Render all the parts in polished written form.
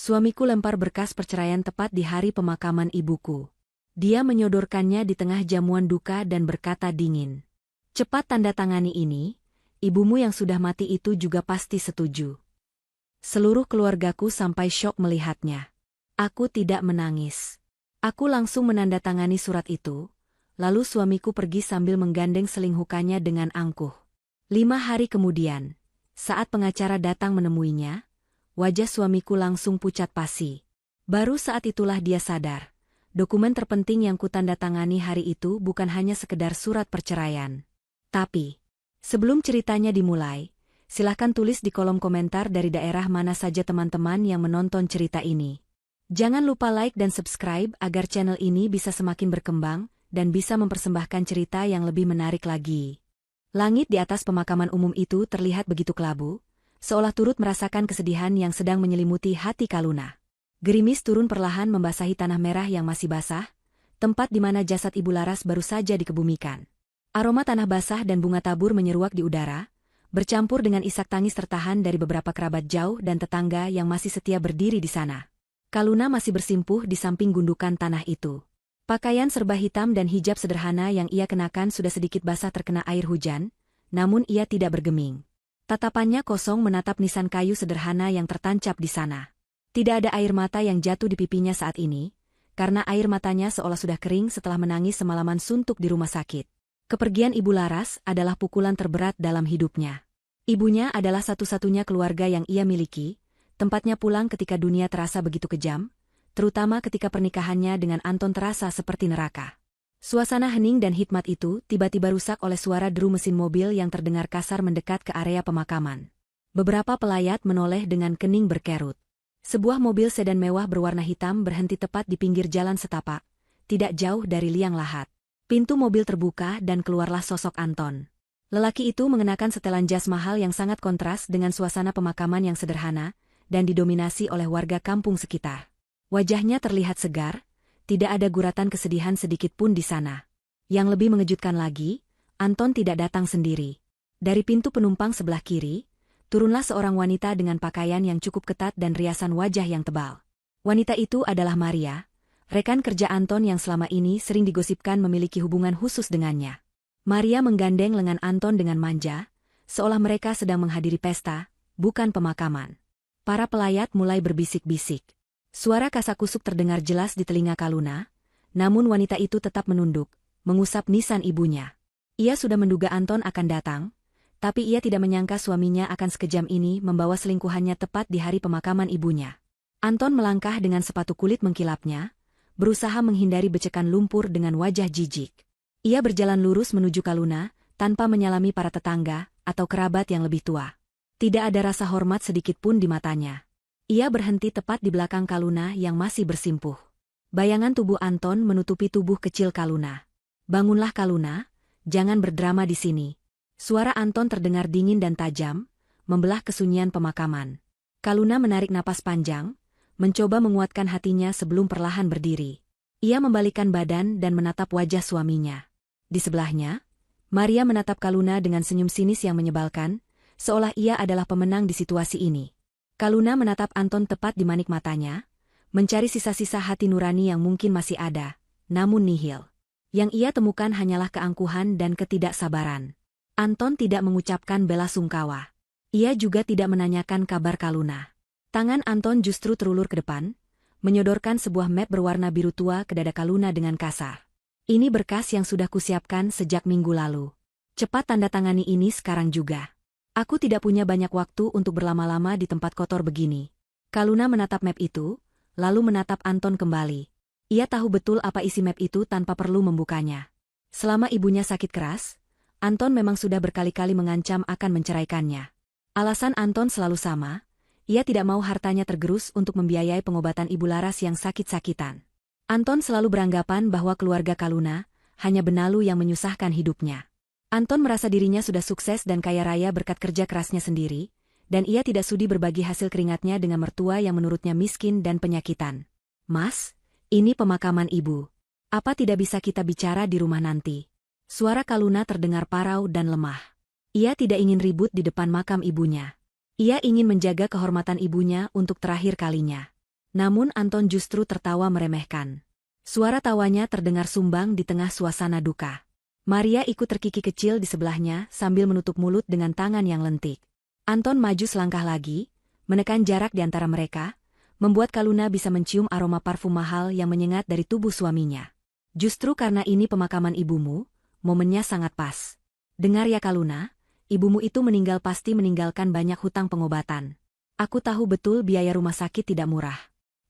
Suamiku lempar berkas perceraian tepat di hari pemakaman ibuku. Dia menyodorkannya di tengah jamuan duka dan berkata dingin. Cepat tanda tangani ini, ibumu yang sudah mati itu juga pasti setuju. Seluruh keluargaku sampai syok melihatnya. Aku tidak menangis. Aku langsung menandatangani surat itu, lalu suamiku pergi sambil menggandeng selingkuhannya dengan angkuh. 5 hari kemudian, saat pengacara datang menemuinya, wajah suamiku langsung pucat pasi. Baru saat itulah dia sadar. Dokumen terpenting yang kutandatangani hari itu bukan hanya sekedar surat perceraian. Tapi, sebelum ceritanya dimulai, silahkan tulis di kolom komentar dari daerah mana saja teman-teman yang menonton cerita ini. Jangan lupa like dan subscribe agar channel ini bisa semakin berkembang dan bisa mempersembahkan cerita yang lebih menarik lagi. Langit di atas pemakaman umum itu terlihat begitu kelabu, seolah turut merasakan kesedihan yang sedang menyelimuti hati Kaluna. Gerimis turun perlahan membasahi tanah merah yang masih basah, tempat di mana jasad Ibu Laras baru saja dikebumikan. Aroma tanah basah dan bunga tabur menyeruak di udara, bercampur dengan isak tangis tertahan dari beberapa kerabat jauh dan tetangga yang masih setia berdiri di sana. Kaluna masih bersimpuh di samping gundukan tanah itu. Pakaian serba hitam dan hijab sederhana yang ia kenakan sudah sedikit basah terkena air hujan, namun ia tidak bergeming. Tatapannya kosong menatap nisan kayu sederhana yang tertancap di sana. Tidak ada air mata yang jatuh di pipinya saat ini, karena air matanya seolah sudah kering setelah menangis semalaman suntuk di rumah sakit. Kepergian Ibu Laras adalah pukulan terberat dalam hidupnya. Ibunya adalah satu-satunya keluarga yang ia miliki, tempatnya pulang ketika dunia terasa begitu kejam, terutama ketika pernikahannya dengan Anton terasa seperti neraka. Suasana hening dan hikmat itu tiba-tiba rusak oleh suara deru mesin mobil yang terdengar kasar mendekat ke area pemakaman. Beberapa pelayat menoleh dengan kening berkerut. Sebuah mobil sedan mewah berwarna hitam berhenti tepat di pinggir jalan setapak, tidak jauh dari liang lahat. Pintu mobil terbuka dan keluarlah sosok Anton. Lelaki itu mengenakan setelan jas mahal yang sangat kontras dengan suasana pemakaman yang sederhana dan didominasi oleh warga kampung sekitar. Wajahnya terlihat segar, tidak ada guratan kesedihan sedikit pun di sana. Yang lebih mengejutkan lagi, Anton tidak datang sendiri. Dari pintu penumpang sebelah kiri, turunlah seorang wanita dengan pakaian yang cukup ketat dan riasan wajah yang tebal. Wanita itu adalah Maria, rekan kerja Anton yang selama ini sering digosipkan memiliki hubungan khusus dengannya. Maria menggandeng lengan Anton dengan manja, seolah mereka sedang menghadiri pesta, bukan pemakaman. Para pelayat mulai berbisik-bisik. Suara kasak-kusuk terdengar jelas di telinga Kaluna, namun wanita itu tetap menunduk, mengusap nisan ibunya. Ia sudah menduga Anton akan datang, tapi ia tidak menyangka suaminya akan sekejam ini membawa selingkuhannya tepat di hari pemakaman ibunya. Anton melangkah dengan sepatu kulit mengkilapnya, berusaha menghindari becekan lumpur dengan wajah jijik. Ia berjalan lurus menuju Kaluna, tanpa menyalami para tetangga atau kerabat yang lebih tua. Tidak ada rasa hormat sedikit pun di matanya. Ia berhenti tepat di belakang Kaluna yang masih bersimpuh. Bayangan tubuh Anton menutupi tubuh kecil Kaluna. Bangunlah Kaluna, jangan berdrama di sini. Suara Anton terdengar dingin dan tajam, membelah kesunyian pemakaman. Kaluna menarik napas panjang, mencoba menguatkan hatinya sebelum perlahan berdiri. Ia membalikkan badan dan menatap wajah suaminya. Di sebelahnya, Maria menatap Kaluna dengan senyum sinis yang menyebalkan, seolah ia adalah pemenang di situasi ini. Kaluna menatap Anton tepat di manik matanya, mencari sisa-sisa hati nurani yang mungkin masih ada, namun nihil. Yang ia temukan hanyalah keangkuhan dan ketidaksabaran. Anton tidak mengucapkan bela sungkawa. Ia juga tidak menanyakan kabar Kaluna. Tangan Anton justru terulur ke depan, menyodorkan sebuah map berwarna biru tua ke dada Kaluna dengan kasar. Ini berkas yang sudah kusiapkan sejak minggu lalu. Cepat tanda tangani ini sekarang juga. Aku tidak punya banyak waktu untuk berlama-lama di tempat kotor begini. Kaluna menatap map itu, lalu menatap Anton kembali. Ia tahu betul apa isi map itu tanpa perlu membukanya. Selama ibunya sakit keras, Anton memang sudah berkali-kali mengancam akan menceraikannya. Alasan Anton selalu sama, ia tidak mau hartanya tergerus untuk membiayai pengobatan Ibu Laras yang sakit-sakitan. Anton selalu beranggapan bahwa keluarga Kaluna hanya benalu yang menyusahkan hidupnya. Anton merasa dirinya sudah sukses dan kaya raya berkat kerja kerasnya sendiri, dan ia tidak sudi berbagi hasil keringatnya dengan mertua yang menurutnya miskin dan penyakitan. "Mas, ini pemakaman ibu. Apa tidak bisa kita bicara di rumah nanti?" Suara Kaluna terdengar parau dan lemah. Ia tidak ingin ribut di depan makam ibunya. Ia ingin menjaga kehormatan ibunya untuk terakhir kalinya. Namun Anton justru tertawa meremehkan. Suara tawanya terdengar sumbang di tengah suasana duka. Maria ikut terkikik kecil di sebelahnya sambil menutup mulut dengan tangan yang lentik. Anton maju selangkah lagi, menekan jarak di antara mereka, membuat Kaluna bisa mencium aroma parfum mahal yang menyengat dari tubuh suaminya. Justru karena ini pemakaman ibumu, momennya sangat pas. Dengar ya Kaluna, ibumu itu meninggal pasti meninggalkan banyak hutang pengobatan. Aku tahu betul biaya rumah sakit tidak murah.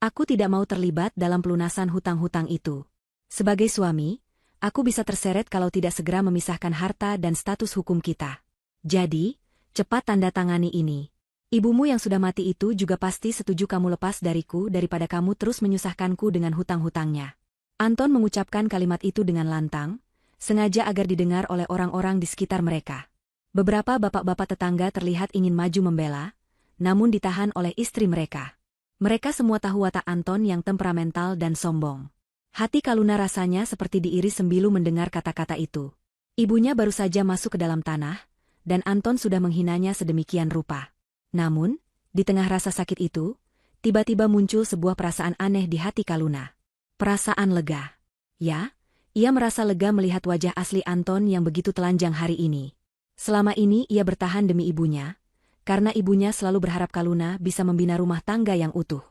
Aku tidak mau terlibat dalam pelunasan hutang-hutang itu. Sebagai suami, aku bisa terseret kalau tidak segera memisahkan harta dan status hukum kita. Jadi, cepat tanda tangani ini. Ibumu yang sudah mati itu juga pasti setuju kamu lepas dariku daripada kamu terus menyusahkanku dengan hutang-hutangnya. Anton mengucapkan kalimat itu dengan lantang, sengaja agar didengar oleh orang-orang di sekitar mereka. Beberapa bapak-bapak tetangga terlihat ingin maju membela, namun ditahan oleh istri mereka. Mereka semua tahu watak Anton yang temperamental dan sombong. Hati Kaluna rasanya seperti diiris sembilu mendengar kata-kata itu. Ibunya baru saja masuk ke dalam tanah, dan Anton sudah menghinanya sedemikian rupa. Namun, di tengah rasa sakit itu, tiba-tiba muncul sebuah perasaan aneh di hati Kaluna. Perasaan lega. Ya, ia merasa lega melihat wajah asli Anton yang begitu telanjang hari ini. Selama ini ia bertahan demi ibunya, karena ibunya selalu berharap Kaluna bisa membina rumah tangga yang utuh.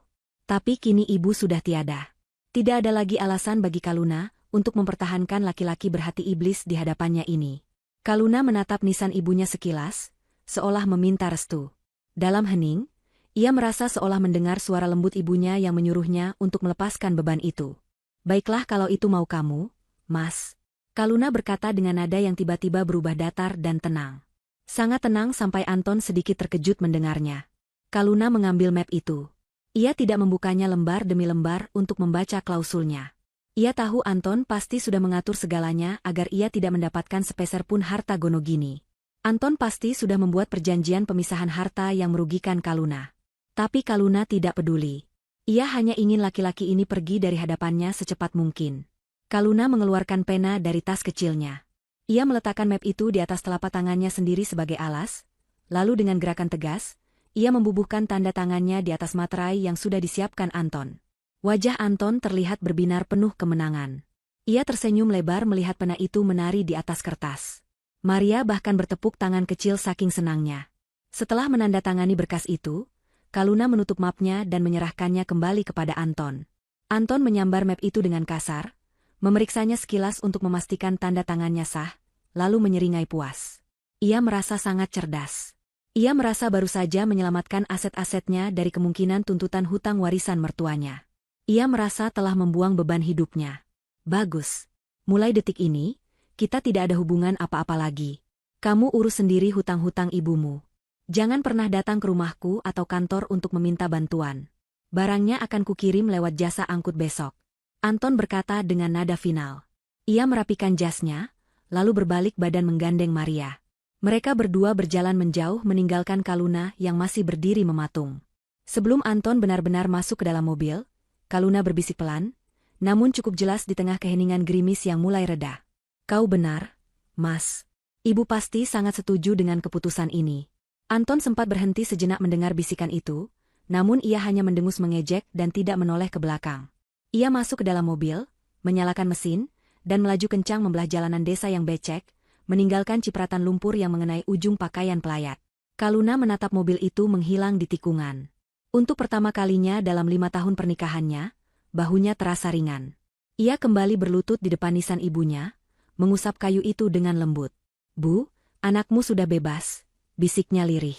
Tapi kini ibu sudah tiada. Tidak ada lagi alasan bagi Kaluna untuk mempertahankan laki-laki berhati iblis di hadapannya ini. Kaluna menatap nisan ibunya sekilas, seolah meminta restu. Dalam hening, ia merasa seolah mendengar suara lembut ibunya yang menyuruhnya untuk melepaskan beban itu. Baiklah kalau itu mau kamu, Mas. Kaluna berkata dengan nada yang tiba-tiba berubah datar dan tenang. Sangat tenang sampai Anton sedikit terkejut mendengarnya. Kaluna mengambil map itu. Ia tidak membukanya lembar demi lembar untuk membaca klausulnya. Ia tahu Anton pasti sudah mengatur segalanya agar ia tidak mendapatkan sepeser pun harta Gonogini. Anton pasti sudah membuat perjanjian pemisahan harta yang merugikan Kaluna. Tapi Kaluna tidak peduli. Ia hanya ingin laki-laki ini pergi dari hadapannya secepat mungkin. Kaluna mengeluarkan pena dari tas kecilnya. Ia meletakkan map itu di atas telapak tangannya sendiri sebagai alas, lalu dengan gerakan tegas, ia membubuhkan tanda tangannya di atas materai yang sudah disiapkan Anton. Wajah Anton terlihat berbinar penuh kemenangan. Ia tersenyum lebar melihat pena itu menari di atas kertas. Maria bahkan bertepuk tangan kecil saking senangnya. Setelah menandatangani berkas itu, Kaluna menutup mapnya dan menyerahkannya kembali kepada Anton. Anton menyambar map itu dengan kasar, memeriksanya sekilas untuk memastikan tanda tangannya sah, lalu menyeringai puas. Ia merasa sangat cerdas. Ia merasa baru saja menyelamatkan aset-asetnya dari kemungkinan tuntutan hutang warisan mertuanya. Ia merasa telah membuang beban hidupnya. Bagus. Mulai detik ini, kita tidak ada hubungan apa-apa lagi. Kamu urus sendiri hutang-hutang ibumu. Jangan pernah datang ke rumahku atau kantor untuk meminta bantuan. Barangnya akan kukirim lewat jasa angkut besok. Anton berkata dengan nada final. Ia merapikan jasnya, lalu berbalik badan menggandeng Maria. Mereka berdua berjalan menjauh meninggalkan Kaluna yang masih berdiri mematung. Sebelum Anton benar-benar masuk ke dalam mobil, Kaluna berbisik pelan, namun cukup jelas di tengah keheningan gerimis yang mulai reda. Kau benar, Mas. Ibu pasti sangat setuju dengan keputusan ini. Anton sempat berhenti sejenak mendengar bisikan itu, namun ia hanya mendengus mengejek dan tidak menoleh ke belakang. Ia masuk ke dalam mobil, menyalakan mesin, dan melaju kencang membelah jalanan desa yang becek, meninggalkan cipratan lumpur yang mengenai ujung pakaian pelayat. Kaluna menatap mobil itu menghilang di tikungan. Untuk pertama kalinya dalam 5 tahun pernikahannya, bahunya terasa ringan. Ia kembali berlutut di depan nisan ibunya, mengusap kayu itu dengan lembut. Bu, anakmu sudah bebas, bisiknya lirih.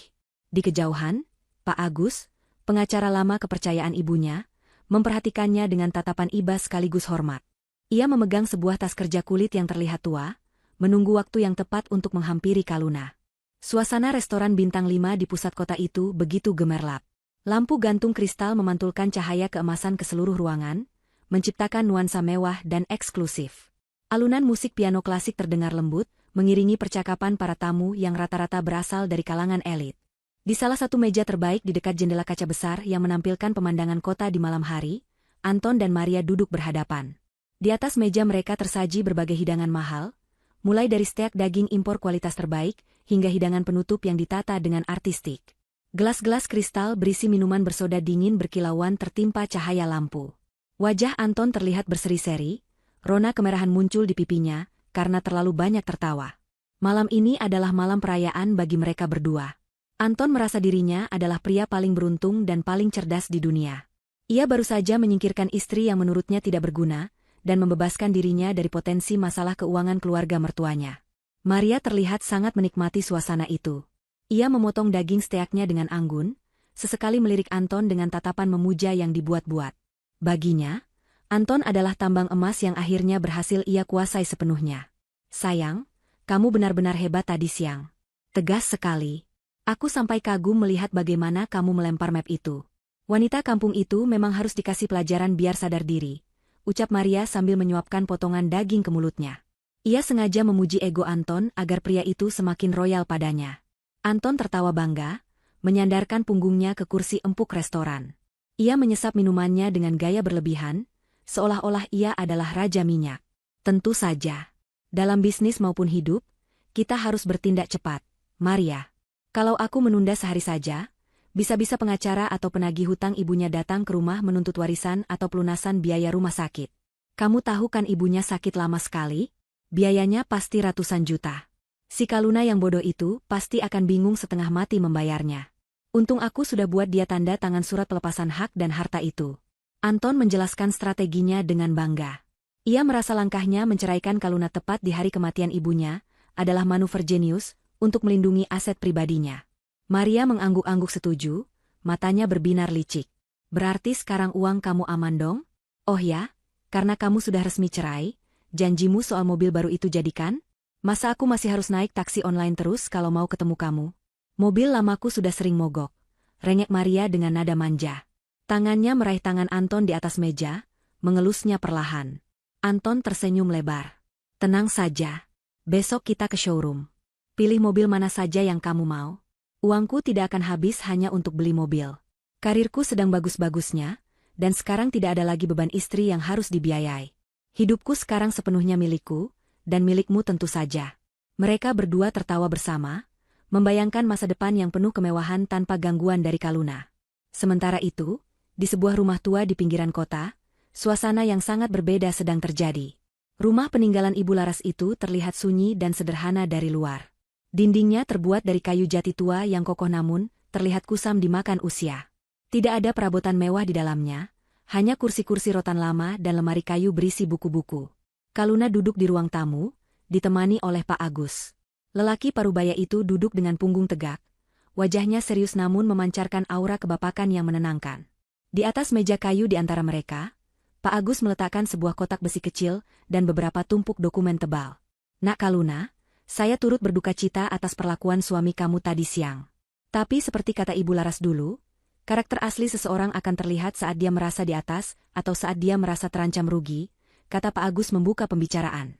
Di kejauhan, Pak Agus, pengacara lama kepercayaan ibunya, memperhatikannya dengan tatapan iba sekaligus hormat. Ia memegang sebuah tas kerja kulit yang terlihat tua, menunggu waktu yang tepat untuk menghampiri Kaluna. Suasana restoran bintang 5 di pusat kota itu begitu gemerlap. Lampu gantung kristal memantulkan cahaya keemasan ke seluruh ruangan, menciptakan nuansa mewah dan eksklusif. Alunan musik piano klasik terdengar lembut, mengiringi percakapan para tamu yang rata-rata berasal dari kalangan elit. Di salah satu meja terbaik di dekat jendela kaca besar yang menampilkan pemandangan kota di malam hari, Anton dan Maria duduk berhadapan. Di atas meja mereka tersaji berbagai hidangan mahal, mulai dari steak daging impor kualitas terbaik, hingga hidangan penutup yang ditata dengan artistik. Gelas-gelas kristal berisi minuman bersoda dingin berkilauan tertimpa cahaya lampu. Wajah Anton terlihat berseri-seri, rona kemerahan muncul di pipinya, karena terlalu banyak tertawa. Malam ini adalah malam perayaan bagi mereka berdua. Anton merasa dirinya adalah pria paling beruntung dan paling cerdas di dunia. Ia baru saja menyingkirkan istri yang menurutnya tidak berguna, dan membebaskan dirinya dari potensi masalah keuangan keluarga mertuanya. Maria terlihat sangat menikmati suasana itu. Ia memotong daging steaknya dengan anggun, sesekali melirik Anton dengan tatapan memuja yang dibuat-buat. Baginya, Anton adalah tambang emas yang akhirnya berhasil ia kuasai sepenuhnya. Sayang, kamu benar-benar hebat tadi siang. Tegas sekali. Aku sampai kagum melihat bagaimana kamu melempar map itu. Wanita kampung itu memang harus dikasih pelajaran biar sadar diri, ucap Maria sambil menyuapkan potongan daging ke mulutnya. Ia sengaja memuji ego Anton agar pria itu semakin royal padanya. Anton tertawa bangga, menyandarkan punggungnya ke kursi empuk restoran. Ia menyesap minumannya dengan gaya berlebihan, seolah-olah ia adalah raja minyak. Tentu saja. Dalam bisnis maupun hidup, kita harus bertindak cepat, Maria. Kalau aku menunda sehari saja, bisa-bisa pengacara atau penagih hutang ibunya datang ke rumah menuntut warisan atau pelunasan biaya rumah sakit. Kamu tahu kan ibunya sakit lama sekali? Biayanya pasti ratusan juta. Si Kaluna yang bodoh itu pasti akan bingung setengah mati membayarnya. Untung aku sudah buat dia tanda tangan surat pelepasan hak dan harta itu. Anton menjelaskan strateginya dengan bangga. Ia merasa langkahnya menceraikan Kaluna tepat di hari kematian ibunya adalah manuver jenius untuk melindungi aset pribadinya. Maria mengangguk-angguk setuju, matanya berbinar licik. Berarti sekarang uang kamu aman dong? Oh ya, karena kamu sudah resmi cerai, janjimu soal mobil baru itu jadikan? Masa aku masih harus naik taksi online terus kalau mau ketemu kamu? Mobil lamaku sudah sering mogok. Rengek Maria dengan nada manja. Tangannya meraih tangan Anton di atas meja, mengelusnya perlahan. Anton tersenyum lebar. Tenang saja. Besok kita ke showroom. Pilih mobil mana saja yang kamu mau. Uangku tidak akan habis hanya untuk beli mobil. Karirku sedang bagus-bagusnya, dan sekarang tidak ada lagi beban istri yang harus dibiayai. Hidupku sekarang sepenuhnya milikku, dan milikmu tentu saja. Mereka berdua tertawa bersama, membayangkan masa depan yang penuh kemewahan tanpa gangguan dari Kaluna. Sementara itu, di sebuah rumah tua di pinggiran kota, suasana yang sangat berbeda sedang terjadi. Rumah peninggalan Ibu Laras itu terlihat sunyi dan sederhana dari luar. Dindingnya terbuat dari kayu jati tua yang kokoh namun terlihat kusam dimakan usia. Tidak ada perabotan mewah di dalamnya, hanya kursi-kursi rotan lama dan lemari kayu berisi buku-buku. Kaluna duduk di ruang tamu, ditemani oleh Pak Agus. Lelaki parubaya itu duduk dengan punggung tegak, wajahnya serius namun memancarkan aura kebapakan yang menenangkan. Di atas meja kayu di antara mereka, Pak Agus meletakkan sebuah kotak besi kecil dan beberapa tumpuk dokumen tebal. Nak Kaluna, saya turut berduka cita atas perlakuan suami kamu tadi siang. Tapi seperti kata Ibu Laras dulu, karakter asli seseorang akan terlihat saat dia merasa di atas atau saat dia merasa terancam rugi, kata Pak Agus membuka pembicaraan.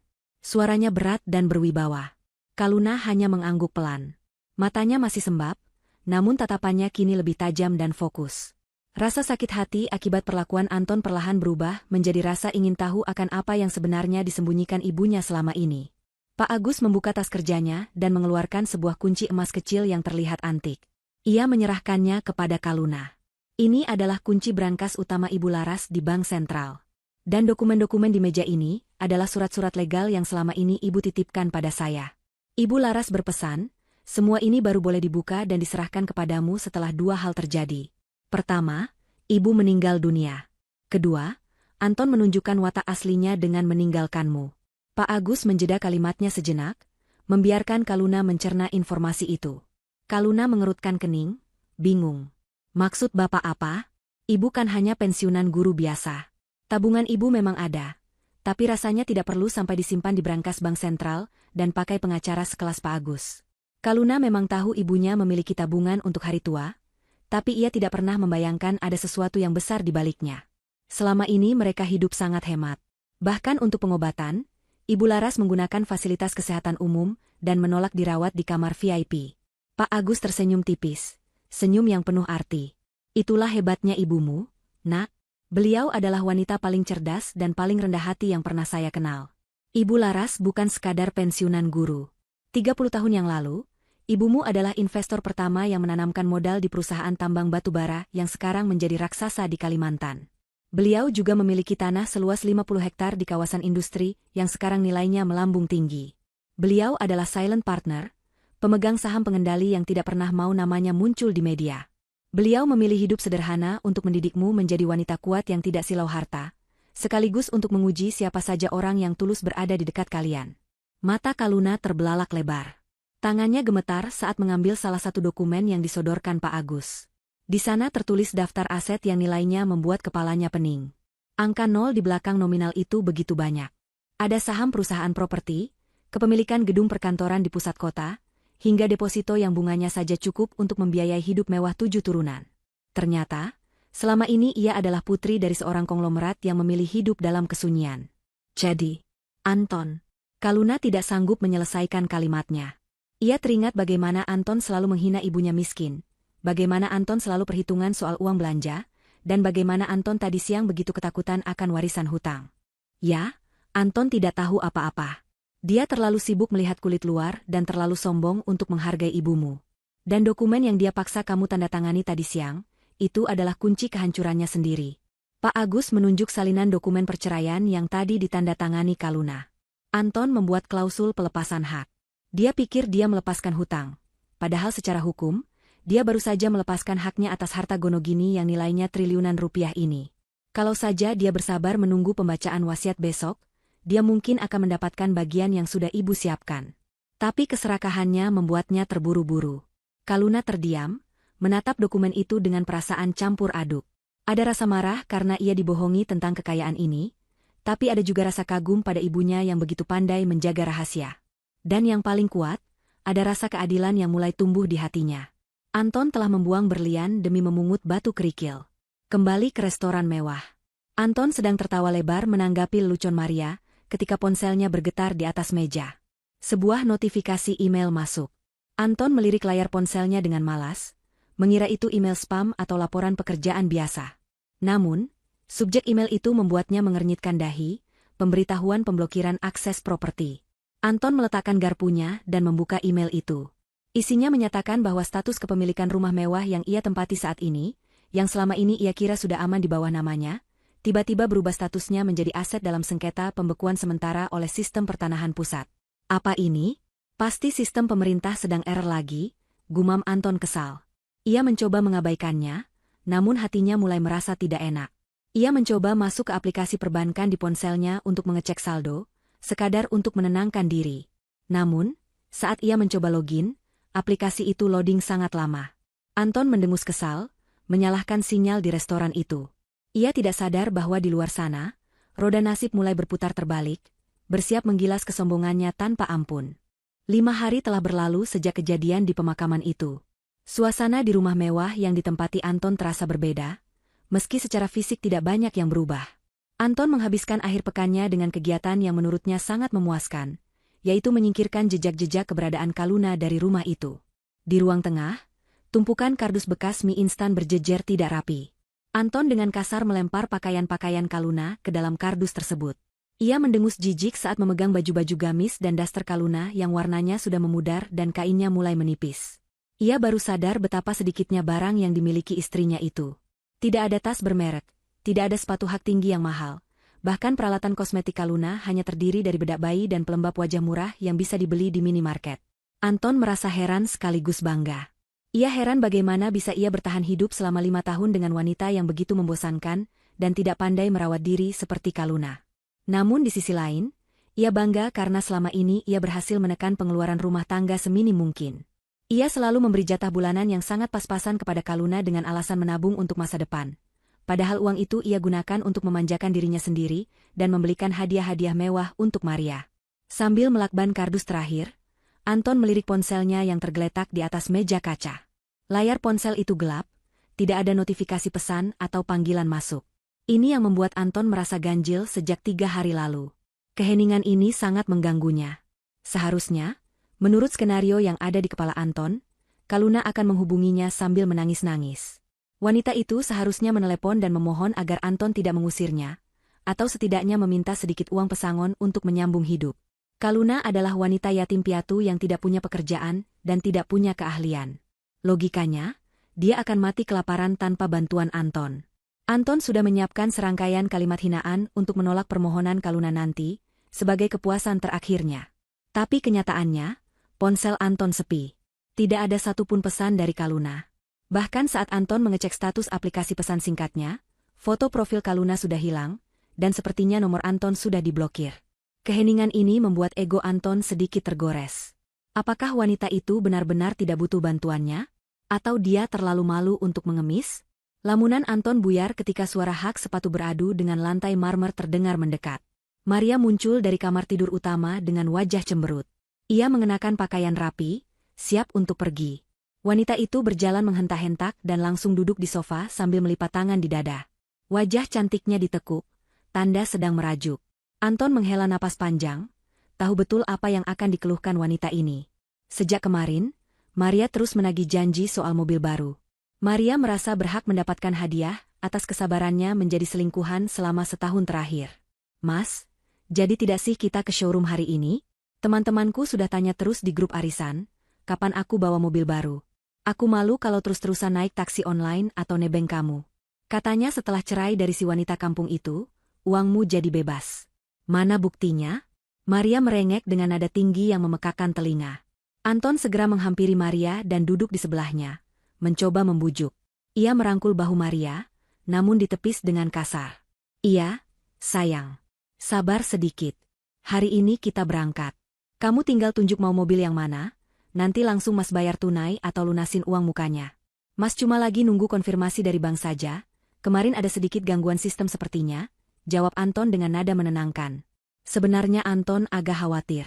Suaranya berat dan berwibawa. Kaluna hanya mengangguk pelan. Matanya masih sembab, namun tatapannya kini lebih tajam dan fokus. Rasa sakit hati akibat perlakuan Anton perlahan berubah menjadi rasa ingin tahu akan apa yang sebenarnya disembunyikan ibunya selama ini. Pak Agus membuka tas kerjanya dan mengeluarkan sebuah kunci emas kecil yang terlihat antik. Ia menyerahkannya kepada Kaluna. Ini adalah kunci brankas utama Ibu Laras di Bank Sentral. Dan dokumen-dokumen di meja ini adalah surat-surat legal yang selama ini Ibu titipkan pada saya. Ibu Laras berpesan, semua ini baru boleh dibuka dan diserahkan kepadamu setelah dua hal terjadi. Pertama, Ibu meninggal dunia. Kedua, Anton menunjukkan watak aslinya dengan meninggalkanmu. Pak Agus menjeda kalimatnya sejenak, membiarkan Kaluna mencerna informasi itu. Kaluna mengerutkan kening, bingung. Maksud Bapak apa? Ibu kan hanya pensiunan guru biasa. Tabungan ibu memang ada, tapi rasanya tidak perlu sampai disimpan di brankas Bank Sentral dan pakai pengacara sekelas Pak Agus. Kaluna memang tahu ibunya memiliki tabungan untuk hari tua, tapi ia tidak pernah membayangkan ada sesuatu yang besar di baliknya. Selama ini mereka hidup sangat hemat. Bahkan untuk pengobatan, Ibu Laras menggunakan fasilitas kesehatan umum dan menolak dirawat di kamar VIP. Pak Agus tersenyum tipis, senyum yang penuh arti. Itulah hebatnya ibumu, Nak. Beliau adalah wanita paling cerdas dan paling rendah hati yang pernah saya kenal. Ibu Laras bukan sekadar pensiunan guru. 30 tahun yang lalu, Ibumu adalah investor pertama yang menanamkan modal di perusahaan tambang batu bara yang sekarang menjadi raksasa di Kalimantan. Beliau juga memiliki tanah seluas 50 hektar di kawasan industri yang sekarang nilainya melambung tinggi. Beliau adalah silent partner, pemegang saham pengendali yang tidak pernah mau namanya muncul di media. Beliau memilih hidup sederhana untuk mendidikmu menjadi wanita kuat yang tidak silau harta, sekaligus untuk menguji siapa saja orang yang tulus berada di dekat kalian. Mata Kaluna terbelalak lebar. Tangannya gemetar saat mengambil salah satu dokumen yang disodorkan Pak Agus. Di sana tertulis daftar aset yang nilainya membuat kepalanya pening. Angka 0 di belakang nominal itu begitu banyak. Ada saham perusahaan properti, kepemilikan gedung perkantoran di pusat kota, hingga deposito yang bunganya saja cukup untuk membiayai hidup mewah 7 turunan. Ternyata, selama ini ia adalah putri dari seorang konglomerat yang memilih hidup dalam kesunyian. Jadi, Anton. Kaluna tidak sanggup menyelesaikan kalimatnya. Ia teringat bagaimana Anton selalu menghina ibunya miskin, bagaimana Anton selalu perhitungan soal uang belanja, dan bagaimana Anton tadi siang begitu ketakutan akan warisan hutang. Ya, Anton tidak tahu apa-apa. Dia terlalu sibuk melihat kulit luar dan terlalu sombong untuk menghargai ibumu. Dan dokumen yang dia paksa kamu tanda tangani tadi siang, itu adalah kunci kehancurannya sendiri. Pak Agus menunjuk salinan dokumen perceraian yang tadi ditandatangani Kaluna. Anton membuat klausul pelepasan hak. Dia pikir dia melepaskan hutang. Padahal secara hukum, dia baru saja melepaskan haknya atas harta Gonogini yang nilainya triliunan rupiah ini. Kalau saja dia bersabar menunggu pembacaan wasiat besok, dia mungkin akan mendapatkan bagian yang sudah ibu siapkan. Tapi keserakahannya membuatnya terburu-buru. Kaluna terdiam, menatap dokumen itu dengan perasaan campur aduk. Ada rasa marah karena ia dibohongi tentang kekayaan ini, tapi ada juga rasa kagum pada ibunya yang begitu pandai menjaga rahasia. Dan yang paling kuat, ada rasa keadilan yang mulai tumbuh di hatinya. Anton telah membuang berlian demi memungut batu kerikil. Kembali ke restoran mewah. Anton sedang tertawa lebar menanggapi lelucon Maria, ketika ponselnya bergetar di atas meja. Sebuah notifikasi email masuk. Anton melirik layar ponselnya dengan malas, mengira itu email spam atau laporan pekerjaan biasa. Namun, subjek email itu membuatnya mengernyitkan dahi, pemberitahuan pemblokiran akses properti. Anton meletakkan garpunya dan membuka email itu. Isinya menyatakan bahwa status kepemilikan rumah mewah yang ia tempati saat ini, yang selama ini ia kira sudah aman di bawah namanya, tiba-tiba berubah statusnya menjadi aset dalam sengketa pembekuan sementara oleh sistem pertanahan pusat. Apa ini? Pasti sistem pemerintah sedang error lagi, gumam Anton kesal. Ia mencoba mengabaikannya, namun hatinya mulai merasa tidak enak. Ia mencoba masuk ke aplikasi perbankan di ponselnya untuk mengecek saldo, sekadar untuk menenangkan diri. Namun, saat ia mencoba login, aplikasi itu loading sangat lama. Anton mendengus kesal, menyalahkan sinyal di restoran itu. Ia tidak sadar bahwa di luar sana, roda nasib mulai berputar terbalik, bersiap menggilas kesombongannya tanpa ampun. 5 hari telah berlalu sejak kejadian di pemakaman itu. Suasana di rumah mewah yang ditempati Anton terasa berbeda, meski secara fisik tidak banyak yang berubah. Anton menghabiskan akhir pekannya dengan kegiatan yang menurutnya sangat memuaskan, yaitu menyingkirkan jejak-jejak keberadaan Kaluna dari rumah itu. Di ruang tengah, tumpukan kardus bekas mie instan berjejer tidak rapi. Anton dengan kasar melempar pakaian-pakaian Kaluna ke dalam kardus tersebut. Ia mendengus jijik saat memegang baju-baju gamis dan daster Kaluna yang warnanya sudah memudar dan kainnya mulai menipis. Ia baru sadar betapa sedikitnya barang yang dimiliki istrinya itu. Tidak ada tas bermerek. Tidak ada sepatu hak tinggi yang mahal. Bahkan peralatan kosmetik Kaluna hanya terdiri dari bedak bayi dan pelembab wajah murah yang bisa dibeli di minimarket. Anton merasa heran sekaligus bangga. Ia heran bagaimana bisa ia bertahan hidup selama 5 tahun dengan wanita yang begitu membosankan dan tidak pandai merawat diri seperti Kaluna. Namun di sisi lain, ia bangga karena selama ini ia berhasil menekan pengeluaran rumah tangga seminim mungkin. Ia selalu memberi jatah bulanan yang sangat pas-pasan kepada Kaluna dengan alasan menabung untuk masa depan. Padahal uang itu ia gunakan untuk memanjakan dirinya sendiri dan membelikan hadiah-hadiah mewah untuk Maria. Sambil melakban kardus terakhir, Anton melirik ponselnya yang tergeletak di atas meja kaca. Layar ponsel itu gelap, tidak ada notifikasi pesan atau panggilan masuk. Ini yang membuat Anton merasa ganjil sejak 3 hari lalu. Keheningan ini sangat mengganggunya. Seharusnya, menurut skenario yang ada di kepala Anton, Kaluna akan menghubunginya sambil menangis-nangis. Wanita itu seharusnya menelepon dan memohon agar Anton tidak mengusirnya, atau setidaknya meminta sedikit uang pesangon untuk menyambung hidup. Kaluna adalah wanita yatim piatu yang tidak punya pekerjaan dan tidak punya keahlian. Logikanya, dia akan mati kelaparan tanpa bantuan Anton. Anton sudah menyiapkan serangkaian kalimat hinaan untuk menolak permohonan Kaluna nanti, sebagai kepuasan terakhirnya. Tapi kenyataannya, ponsel Anton sepi. Tidak ada satupun pesan dari Kaluna. Bahkan saat Anton mengecek status aplikasi pesan singkatnya, foto profil Kaluna sudah hilang, dan sepertinya nomor Anton sudah diblokir. Keheningan ini membuat ego Anton sedikit tergores. Apakah wanita itu benar-benar tidak butuh bantuannya? Atau dia terlalu malu untuk mengemis? Lamunan Anton buyar ketika suara hak sepatu beradu dengan lantai marmer terdengar mendekat. Maria muncul dari kamar tidur utama dengan wajah cemberut. Ia mengenakan pakaian rapi, siap untuk pergi. Wanita itu berjalan menghentak-hentak dan langsung duduk di sofa sambil melipat tangan di dada. Wajah cantiknya ditekuk, tanda sedang merajuk. Anton menghela napas panjang, tahu betul apa yang akan dikeluhkan wanita ini. Sejak kemarin, Maria terus menagih janji soal mobil baru. Maria merasa berhak mendapatkan hadiah atas kesabarannya menjadi selingkuhan selama setahun terakhir. Mas, jadi tidak sih kita ke showroom hari ini? Teman-temanku sudah tanya terus di grup arisan, kapan aku bawa mobil baru. Aku malu kalau terus-terusan naik taksi online atau nebeng kamu. Katanya setelah cerai dari si wanita kampung itu, uangmu jadi bebas. Mana buktinya? Maria merengek dengan nada tinggi yang memekakan telinga. Anton segera menghampiri Maria dan duduk di sebelahnya, mencoba membujuk. Ia merangkul bahu Maria, namun ditepis dengan kasar. Iya, sayang. Sabar sedikit. Hari ini kita berangkat. Kamu tinggal tunjuk mau mobil yang mana, nanti langsung Mas bayar tunai atau lunasin uang mukanya. Mas cuma lagi nunggu konfirmasi dari bank saja, kemarin ada sedikit gangguan sistem sepertinya, jawab Anton dengan nada menenangkan. Sebenarnya Anton agak khawatir.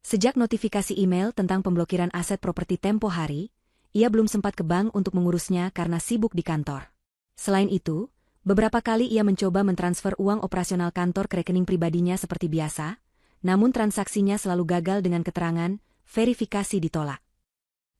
Sejak notifikasi email tentang pemblokiran aset properti tempo hari, ia belum sempat ke bank untuk mengurusnya karena sibuk di kantor. Selain itu, beberapa kali ia mencoba mentransfer uang operasional kantor ke rekening pribadinya seperti biasa, namun transaksinya selalu gagal dengan keterangan, verifikasi ditolak.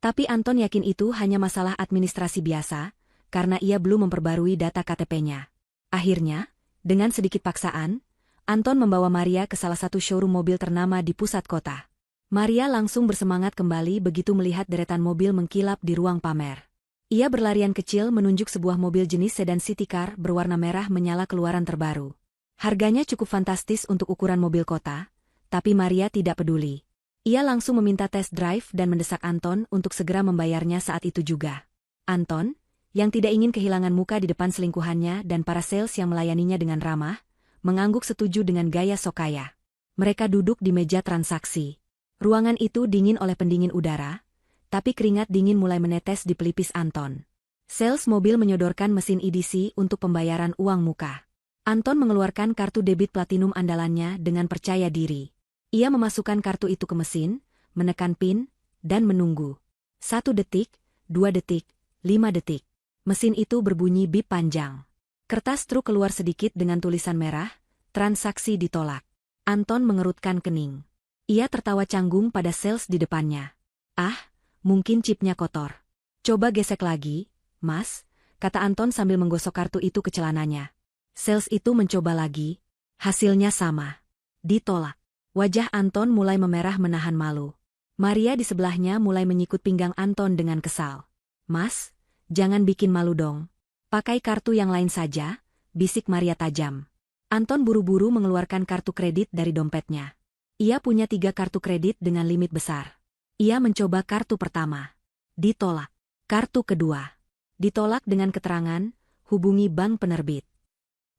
Tapi Anton yakin itu hanya masalah administrasi biasa, karena ia belum memperbarui data KTP-nya. Akhirnya, dengan sedikit paksaan, Anton membawa Maria ke salah satu showroom mobil ternama di pusat kota. Maria langsung bersemangat kembali begitu melihat deretan mobil mengkilap di ruang pamer. Ia berlarian kecil menunjuk sebuah mobil jenis sedan city car berwarna merah menyala keluaran terbaru. Harganya cukup fantastis untuk ukuran mobil kota, tapi Maria tidak peduli. Ia langsung meminta test drive dan mendesak Anton untuk segera membayarnya saat itu juga. Anton, yang tidak ingin kehilangan muka di depan selingkuhannya dan para sales yang melayaninya dengan ramah, mengangguk setuju dengan gaya sok kaya. Mereka duduk di meja transaksi. Ruangan itu dingin oleh pendingin udara, tapi keringat dingin mulai menetes di pelipis Anton. Sales mobil menyodorkan mesin EDC untuk pembayaran uang muka. Anton mengeluarkan kartu debit platinum andalannya dengan percaya diri. Ia memasukkan kartu itu ke mesin, menekan PIN, dan menunggu. 1 detik, 2 detik, 5 detik. Mesin itu berbunyi bip panjang. Kertas truk keluar sedikit dengan tulisan merah, transaksi ditolak. Anton mengerutkan kening. Ia tertawa canggung pada sales di depannya. Ah, mungkin chipnya kotor. Coba gesek lagi, Mas, kata Anton sambil menggosok kartu itu ke celananya. Sales itu mencoba lagi. Hasilnya sama. Ditolak. Wajah Anton mulai memerah menahan malu. Maria di sebelahnya mulai menyikut pinggang Anton dengan kesal. Mas, jangan bikin malu dong. Pakai kartu yang lain saja, bisik Maria tajam. Anton buru-buru mengeluarkan kartu kredit dari dompetnya. Ia punya 3 kartu kredit dengan limit besar. Ia mencoba kartu pertama. Ditolak. Kartu kedua. Ditolak dengan keterangan, hubungi bank penerbit.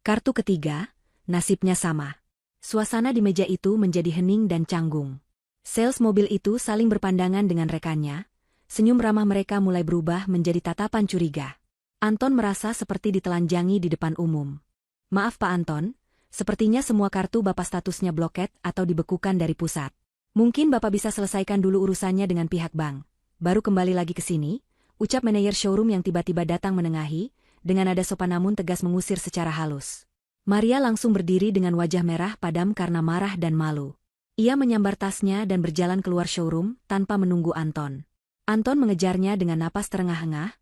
Kartu ketiga, nasibnya sama. Suasana di meja itu menjadi hening dan canggung. Sales mobil itu saling berpandangan dengan rekannya. Senyum ramah mereka mulai berubah menjadi tatapan curiga. Anton merasa seperti ditelanjangi di depan umum. Maaf Pak Anton, sepertinya semua kartu Bapak statusnya bloket atau dibekukan dari pusat. Mungkin Bapak bisa selesaikan dulu urusannya dengan pihak bank. Baru kembali lagi ke sini, ucap manajer showroom yang tiba-tiba datang menengahi, dengan nada sopan namun tegas mengusir secara halus. Maria langsung berdiri dengan wajah merah padam karena marah dan malu. Ia menyambar tasnya dan berjalan keluar showroom tanpa menunggu Anton. Anton mengejarnya dengan napas terengah-engah,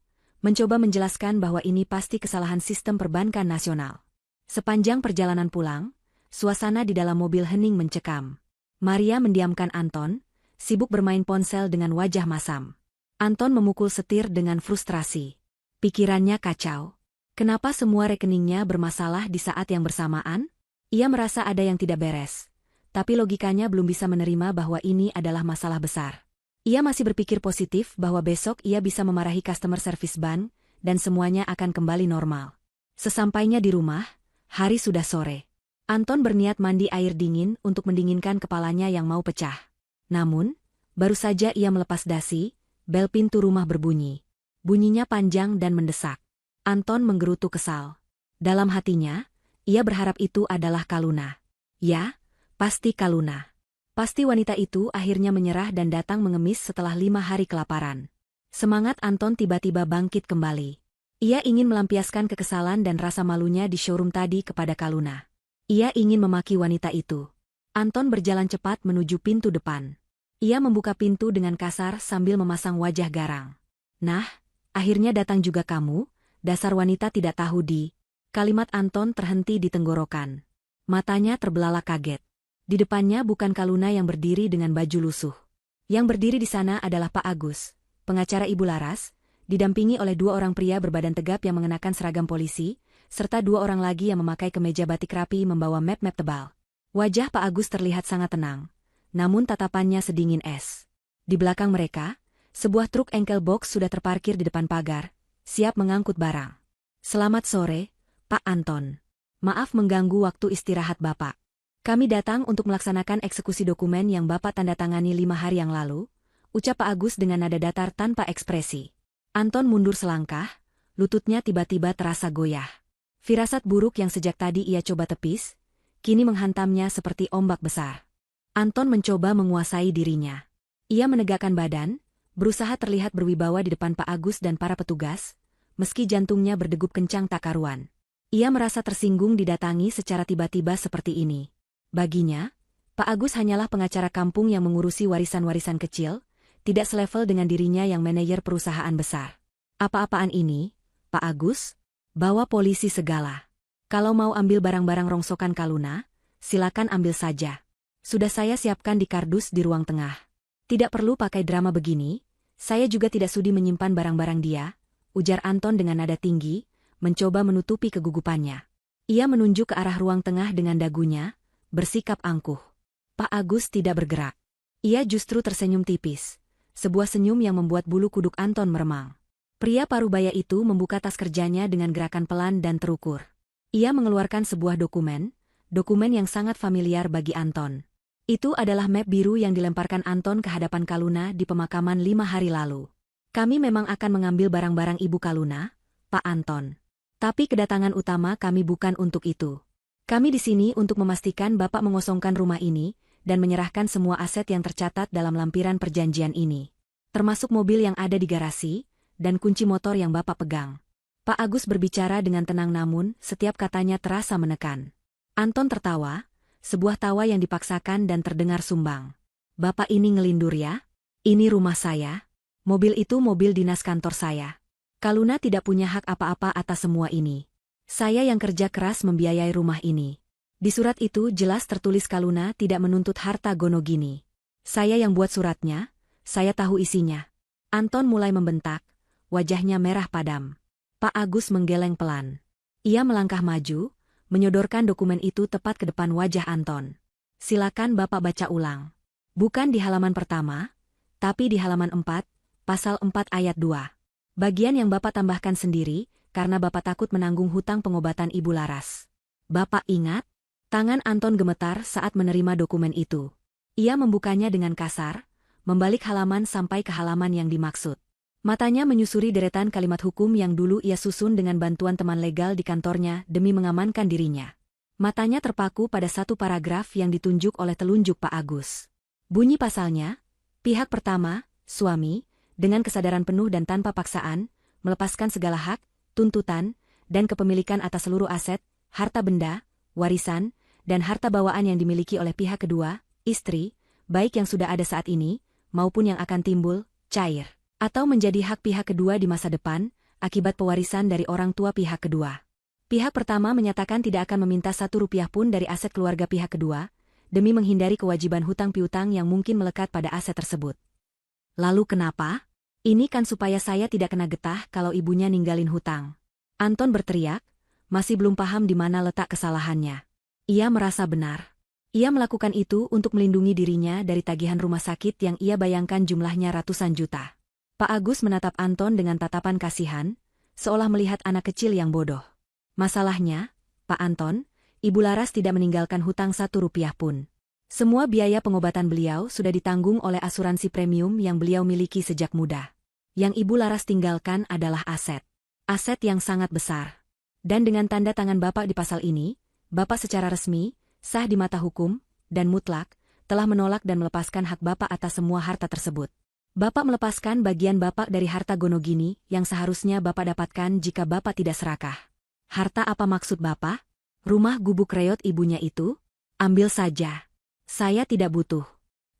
mencoba menjelaskan bahwa ini pasti kesalahan sistem perbankan nasional. Sepanjang perjalanan pulang, suasana di dalam mobil hening mencekam. Maria mendiamkan Anton, sibuk bermain ponsel dengan wajah masam. Anton memukul setir dengan frustrasi. Pikirannya kacau. Kenapa semua rekeningnya bermasalah di saat yang bersamaan? Ia merasa ada yang tidak beres. Tapi logikanya belum bisa menerima bahwa ini adalah masalah besar. Ia masih berpikir positif bahwa besok ia bisa memarahi customer service bank, dan semuanya akan kembali normal. Sesampainya di rumah, hari sudah sore. Anton berniat mandi air dingin untuk mendinginkan kepalanya yang mau pecah. Namun, baru saja ia melepas dasi, bel pintu rumah berbunyi. Bunyinya panjang dan mendesak. Anton menggerutu kesal. Dalam hatinya, ia berharap itu adalah Kaluna. Ya, pasti Kaluna. Pasti wanita itu akhirnya menyerah dan datang mengemis setelah 5 hari kelaparan. Semangat Anton tiba-tiba bangkit kembali. Ia ingin melampiaskan kekesalan dan rasa malunya di showroom tadi kepada Kaluna. Ia ingin memaki wanita itu. Anton berjalan cepat menuju pintu depan. Ia membuka pintu dengan kasar sambil memasang wajah garang. Nah, akhirnya datang juga kamu, dasar wanita tidak tahu di. Kalimat Anton terhenti di tenggorokan. Matanya terbelalak kaget. Di depannya bukan Kaluna yang berdiri dengan baju lusuh. Yang berdiri di sana adalah Pak Agus, pengacara Ibu Laras, didampingi oleh 2 orang pria berbadan tegap yang mengenakan seragam polisi, serta 2 orang lagi yang memakai kemeja batik rapi membawa map-map tebal. Wajah Pak Agus terlihat sangat tenang, namun tatapannya sedingin es. Di belakang mereka, sebuah truk engkel box sudah terparkir di depan pagar, siap mengangkut barang. Selamat sore, Pak Anton. Maaf mengganggu waktu istirahat Bapak. Kami datang untuk melaksanakan eksekusi dokumen yang Bapak tanda tangani 5 hari yang lalu, ucap Pak Agus dengan nada datar tanpa ekspresi. Anton mundur selangkah, lututnya tiba-tiba terasa goyah. Firasat buruk yang sejak tadi ia coba tepis, kini menghantamnya seperti ombak besar. Anton mencoba menguasai dirinya. Ia menegakkan badan, berusaha terlihat berwibawa di depan Pak Agus dan para petugas, meski jantungnya berdegup kencang tak karuan. Ia merasa tersinggung didatangi secara tiba-tiba seperti ini. Baginya, Pak Agus hanyalah pengacara kampung yang mengurusi warisan-warisan kecil, tidak selevel dengan dirinya yang manajer perusahaan besar. Apa-apaan ini, Pak Agus? Bawa polisi segala. Kalau mau ambil barang-barang rongsokan Kaluna, silakan ambil saja. Sudah saya siapkan di kardus di ruang tengah. Tidak perlu pakai drama begini, saya juga tidak sudi menyimpan barang-barang dia, ujar Anton dengan nada tinggi, mencoba menutupi kegugupannya. Ia menunjuk ke arah ruang tengah dengan dagunya, bersikap angkuh. Pak Agus tidak bergerak. Ia justru tersenyum tipis. Sebuah senyum yang membuat bulu kuduk Anton meremang. Pria parubaya itu membuka tas kerjanya dengan gerakan pelan dan terukur. Ia mengeluarkan sebuah dokumen yang sangat familiar bagi Anton. Itu adalah map biru yang dilemparkan Anton ke hadapan Kaluna di pemakaman 5 hari lalu. Kami memang akan mengambil barang-barang Ibu Kaluna, Pak Anton. Tapi kedatangan utama kami bukan untuk itu. Kami di sini untuk memastikan Bapak mengosongkan rumah ini dan menyerahkan semua aset yang tercatat dalam lampiran perjanjian ini. Termasuk mobil yang ada di garasi, dan kunci motor yang Bapak pegang. Pak Agus berbicara dengan tenang namun setiap katanya terasa menekan. Anton tertawa, sebuah tawa yang dipaksakan dan terdengar sumbang. Bapak ini ngelindur ya? Ini rumah saya. Mobil itu mobil dinas kantor saya. Kaluna tidak punya hak apa-apa atas semua ini. Saya yang kerja keras membiayai rumah ini. Di surat itu jelas tertulis Kaluna tidak menuntut harta Gonogini. Saya yang buat suratnya, saya tahu isinya. Anton mulai membentak, wajahnya merah padam. Pak Agus menggeleng pelan. Ia melangkah maju, menyodorkan dokumen itu tepat ke depan wajah Anton. Silakan Bapak baca ulang. Bukan di halaman pertama, tapi di halaman 4, pasal 4 ayat 2. Bagian yang Bapak tambahkan sendiri, karena Bapak takut menanggung hutang pengobatan Ibu Laras. Bapak ingat? Tangan Anton gemetar saat menerima dokumen itu. Ia membukanya dengan kasar, membalik halaman sampai ke halaman yang dimaksud. Matanya menyusuri deretan kalimat hukum yang dulu ia susun dengan bantuan teman legal di kantornya demi mengamankan dirinya. Matanya terpaku pada satu paragraf yang ditunjuk oleh telunjuk Pak Agus. Bunyi pasalnya, pihak pertama, suami, dengan kesadaran penuh dan tanpa paksaan, melepaskan segala hak, tuntutan, dan kepemilikan atas seluruh aset, harta benda, warisan, dan harta bawaan yang dimiliki oleh pihak kedua, istri, baik yang sudah ada saat ini, maupun yang akan timbul, cair, atau menjadi hak pihak kedua di masa depan, akibat pewarisan dari orang tua pihak kedua. Pihak pertama menyatakan tidak akan meminta 1 rupiah pun dari aset keluarga pihak kedua, demi menghindari kewajiban hutang piutang yang mungkin melekat pada aset tersebut. Lalu kenapa? Ini kan supaya saya tidak kena getah kalau ibunya ninggalin hutang. Anton berteriak, masih belum paham di mana letak kesalahannya. Ia merasa benar. Ia melakukan itu untuk melindungi dirinya dari tagihan rumah sakit yang ia bayangkan jumlahnya ratusan juta. Pak Agus menatap Anton dengan tatapan kasihan, seolah melihat anak kecil yang bodoh. Masalahnya, Pak Anton, Ibu Laras tidak meninggalkan hutang 1 rupiah pun. Semua biaya pengobatan beliau sudah ditanggung oleh asuransi premium yang beliau miliki sejak muda. Yang Ibu Laras tinggalkan adalah aset. Aset yang sangat besar. Dan dengan tanda tangan Bapak di pasal ini, Bapak secara resmi, sah di mata hukum, dan mutlak, telah menolak dan melepaskan hak Bapak atas semua harta tersebut. Bapak melepaskan bagian Bapak dari harta Gonogini yang seharusnya Bapak dapatkan jika Bapak tidak serakah. Harta apa maksud Bapak? Rumah gubuk reot ibunya itu? Ambil saja. Saya tidak butuh.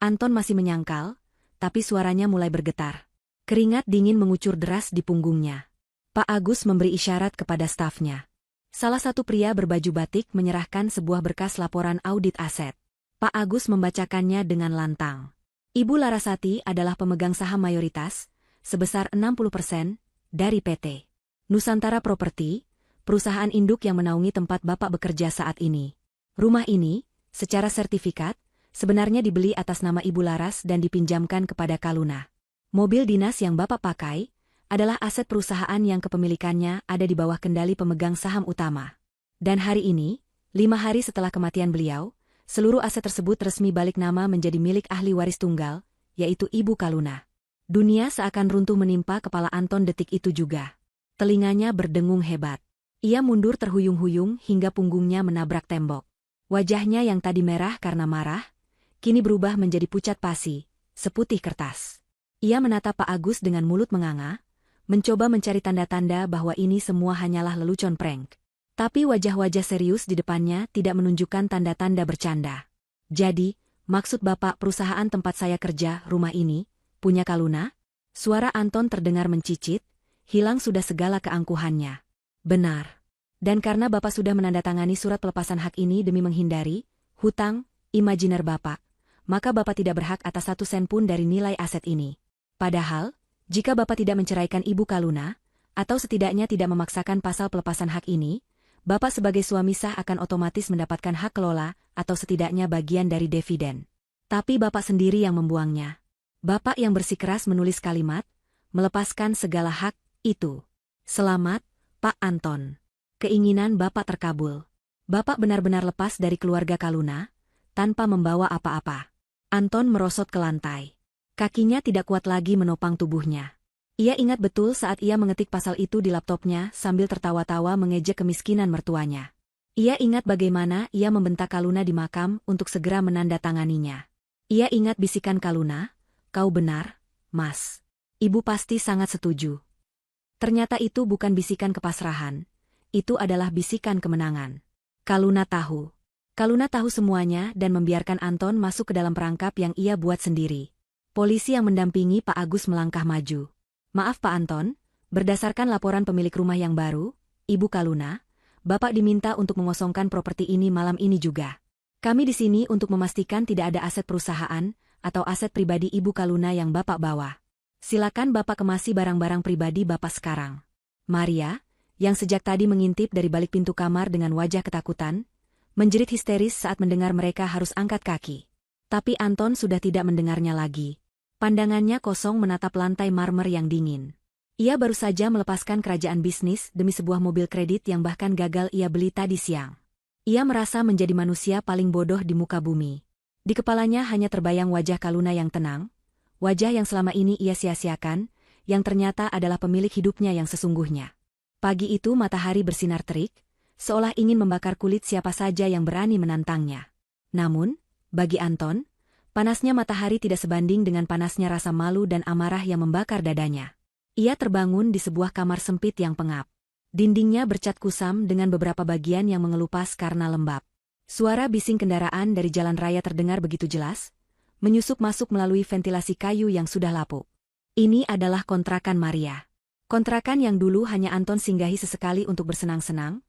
Anton masih menyangkal, tapi suaranya mulai bergetar. Keringat dingin mengucur deras di punggungnya. Pak Agus memberi isyarat kepada stafnya. Salah satu pria berbaju batik menyerahkan sebuah berkas laporan audit aset. Pak Agus membacakannya dengan lantang. Ibu Larasati adalah pemegang saham mayoritas, sebesar 60%, dari PT Nusantara Properti, perusahaan induk yang menaungi tempat Bapak bekerja saat ini. Rumah ini, secara sertifikat, sebenarnya dibeli atas nama Ibu Laras dan dipinjamkan kepada Kaluna. Mobil dinas yang Bapak pakai adalah aset perusahaan yang kepemilikannya ada di bawah kendali pemegang saham utama. Dan hari ini, 5 hari setelah kematian beliau, seluruh aset tersebut resmi balik nama menjadi milik ahli waris tunggal, yaitu Ibu Kaluna. Dunia seakan runtuh menimpa kepala Anton detik itu juga. Telinganya berdengung hebat. Ia mundur terhuyung-huyung hingga punggungnya menabrak tembok. Wajahnya yang tadi merah karena marah, kini berubah menjadi pucat pasi, seputih kertas. Ia menatap Pak Agus dengan mulut menganga, mencoba mencari tanda-tanda bahwa ini semua hanyalah lelucon prank. Tapi wajah-wajah serius di depannya tidak menunjukkan tanda-tanda bercanda. Jadi, maksud Bapak perusahaan tempat saya kerja, rumah ini, punya Kaluna? Suara Anton terdengar mencicit, hilang sudah segala keangkuhannya. Benar. Dan karena Bapak sudah menandatangani surat pelepasan hak ini demi menghindari hutang imajiner Bapak, maka Bapak tidak berhak atas 1 sen pun dari nilai aset ini. Padahal, jika Bapak tidak menceraikan Ibu Kaluna, atau setidaknya tidak memaksakan pasal pelepasan hak ini, Bapak sebagai suami sah akan otomatis mendapatkan hak kelola atau setidaknya bagian dari dividen. Tapi Bapak sendiri yang membuangnya. Bapak yang bersikeras menulis kalimat, melepaskan segala hak itu. Selamat, Pak Anton. Keinginan Bapak terkabul. Bapak benar-benar lepas dari keluarga Kaluna, tanpa membawa apa-apa. Anton merosot ke lantai. Kakinya tidak kuat lagi menopang tubuhnya. Ia ingat betul saat ia mengetik pasal itu di laptopnya sambil tertawa-tawa mengejek kemiskinan mertuanya. Ia ingat bagaimana ia membentak Kaluna di makam untuk segera menandatanganinya. Ia ingat bisikan Kaluna, "Kau benar, Mas. Ibu pasti sangat setuju." Ternyata itu bukan bisikan kepasrahan. Itu adalah bisikan kemenangan. Kaluna tahu. Kaluna tahu semuanya dan membiarkan Anton masuk ke dalam perangkap yang ia buat sendiri. Polisi yang mendampingi Pak Agus melangkah maju. "Maaf Pak Anton, berdasarkan laporan pemilik rumah yang baru, Ibu Kaluna, Bapak diminta untuk mengosongkan properti ini malam ini juga. Kami di sini untuk memastikan tidak ada aset perusahaan atau aset pribadi Ibu Kaluna yang Bapak bawa. Silakan Bapak kemasi barang-barang pribadi Bapak sekarang." Maria, yang sejak tadi mengintip dari balik pintu kamar dengan wajah ketakutan, menjerit histeris saat mendengar mereka harus angkat kaki. Tapi Anton sudah tidak mendengarnya lagi. Pandangannya kosong menatap lantai marmer yang dingin. Ia baru saja melepaskan kerajaan bisnis demi sebuah mobil kredit yang bahkan gagal ia beli tadi siang. Ia merasa menjadi manusia paling bodoh di muka bumi. Di kepalanya hanya terbayang wajah Kaluna yang tenang, wajah yang selama ini ia sia-siakan, yang ternyata adalah pemilik hidupnya yang sesungguhnya. Pagi itu matahari bersinar terik, seolah ingin membakar kulit siapa saja yang berani menantangnya. Namun, bagi Anton, panasnya matahari tidak sebanding dengan panasnya rasa malu dan amarah yang membakar dadanya. Ia terbangun di sebuah kamar sempit yang pengap. Dindingnya bercat kusam dengan beberapa bagian yang mengelupas karena lembab. Suara bising kendaraan dari jalan raya terdengar begitu jelas, menyusup masuk melalui ventilasi kayu yang sudah lapuk. Ini adalah kontrakan Maria. Kontrakan yang dulu hanya Anton singgahi sesekali untuk bersenang-senang,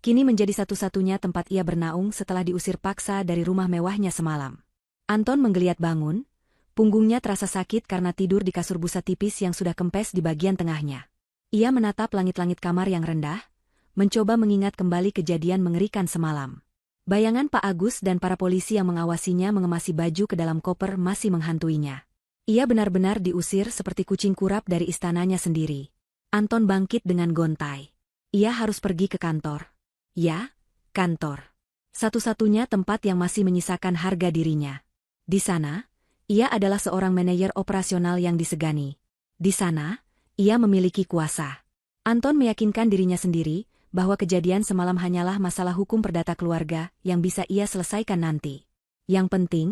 Kini menjadi satu-satunya tempat ia bernaung setelah diusir paksa dari rumah mewahnya semalam. Anton menggeliat bangun, punggungnya terasa sakit karena tidur di kasur busa tipis yang sudah kempes di bagian tengahnya. Ia menatap langit-langit kamar yang rendah, mencoba mengingat kembali kejadian mengerikan semalam. Bayangan Pak Agus dan para polisi yang mengawasinya mengemasi baju ke dalam koper masih menghantuinya. Ia benar-benar diusir seperti kucing kurap dari istananya sendiri. Anton bangkit dengan gontai. Ia harus pergi ke kantor. Ya, kantor. Satu-satunya tempat yang masih menyisakan harga dirinya. Di sana, ia adalah seorang manajer operasional yang disegani. Di sana, ia memiliki kuasa. Anton meyakinkan dirinya sendiri bahwa kejadian semalam hanyalah masalah hukum perdata keluarga yang bisa ia selesaikan nanti. Yang penting,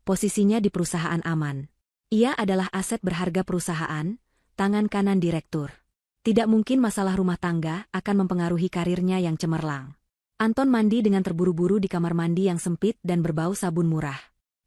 posisinya di perusahaan aman. Ia adalah aset berharga perusahaan, tangan kanan direktur. Tidak mungkin masalah rumah tangga akan mempengaruhi karirnya yang cemerlang. Anton mandi dengan terburu-buru di kamar mandi yang sempit dan berbau sabun murah.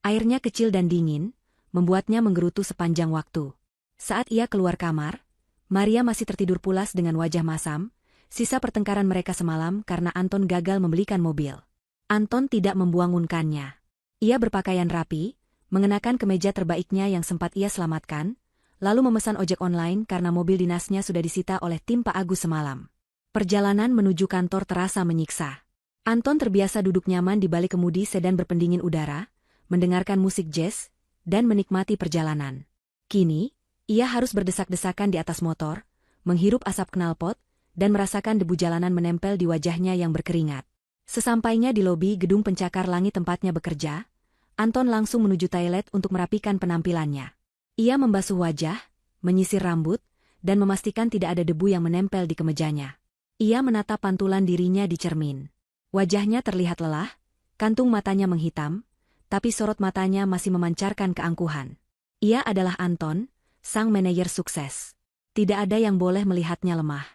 Airnya kecil dan dingin, membuatnya menggerutu sepanjang waktu. Saat ia keluar kamar, Maria masih tertidur pulas dengan wajah masam, sisa pertengkaran mereka semalam karena Anton gagal membelikan mobil. Anton tidak membangunkannya. Ia berpakaian rapi, mengenakan kemeja terbaiknya yang sempat ia selamatkan, lalu memesan ojek online karena mobil dinasnya sudah disita oleh tim Pak Agus semalam. Perjalanan menuju kantor terasa menyiksa. Anton terbiasa duduk nyaman di balik kemudi sedan berpendingin udara, mendengarkan musik jazz, dan menikmati perjalanan. Kini, ia harus berdesak-desakan di atas motor, menghirup asap knalpot, dan merasakan debu jalanan menempel di wajahnya yang berkeringat. Sesampainya di lobi gedung pencakar langit tempatnya bekerja, Anton langsung menuju toilet untuk merapikan penampilannya. Ia membasuh wajah, menyisir rambut, dan memastikan tidak ada debu yang menempel di kemejanya. Ia menatap pantulan dirinya di cermin. Wajahnya terlihat lelah, kantung matanya menghitam, tapi sorot matanya masih memancarkan keangkuhan. Ia adalah Anton, sang manajer sukses. Tidak ada yang boleh melihatnya lemah.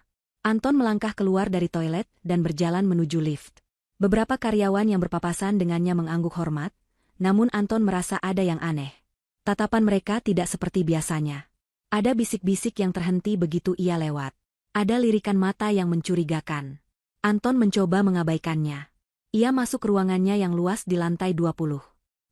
Anton melangkah keluar dari toilet dan berjalan menuju lift. Beberapa karyawan yang berpapasan dengannya mengangguk hormat, namun Anton merasa ada yang aneh. Tatapan mereka tidak seperti biasanya. Ada bisik-bisik yang terhenti begitu ia lewat. Ada lirikan mata yang mencurigakan. Anton mencoba mengabaikannya. Ia masuk ruangannya yang luas di lantai 20.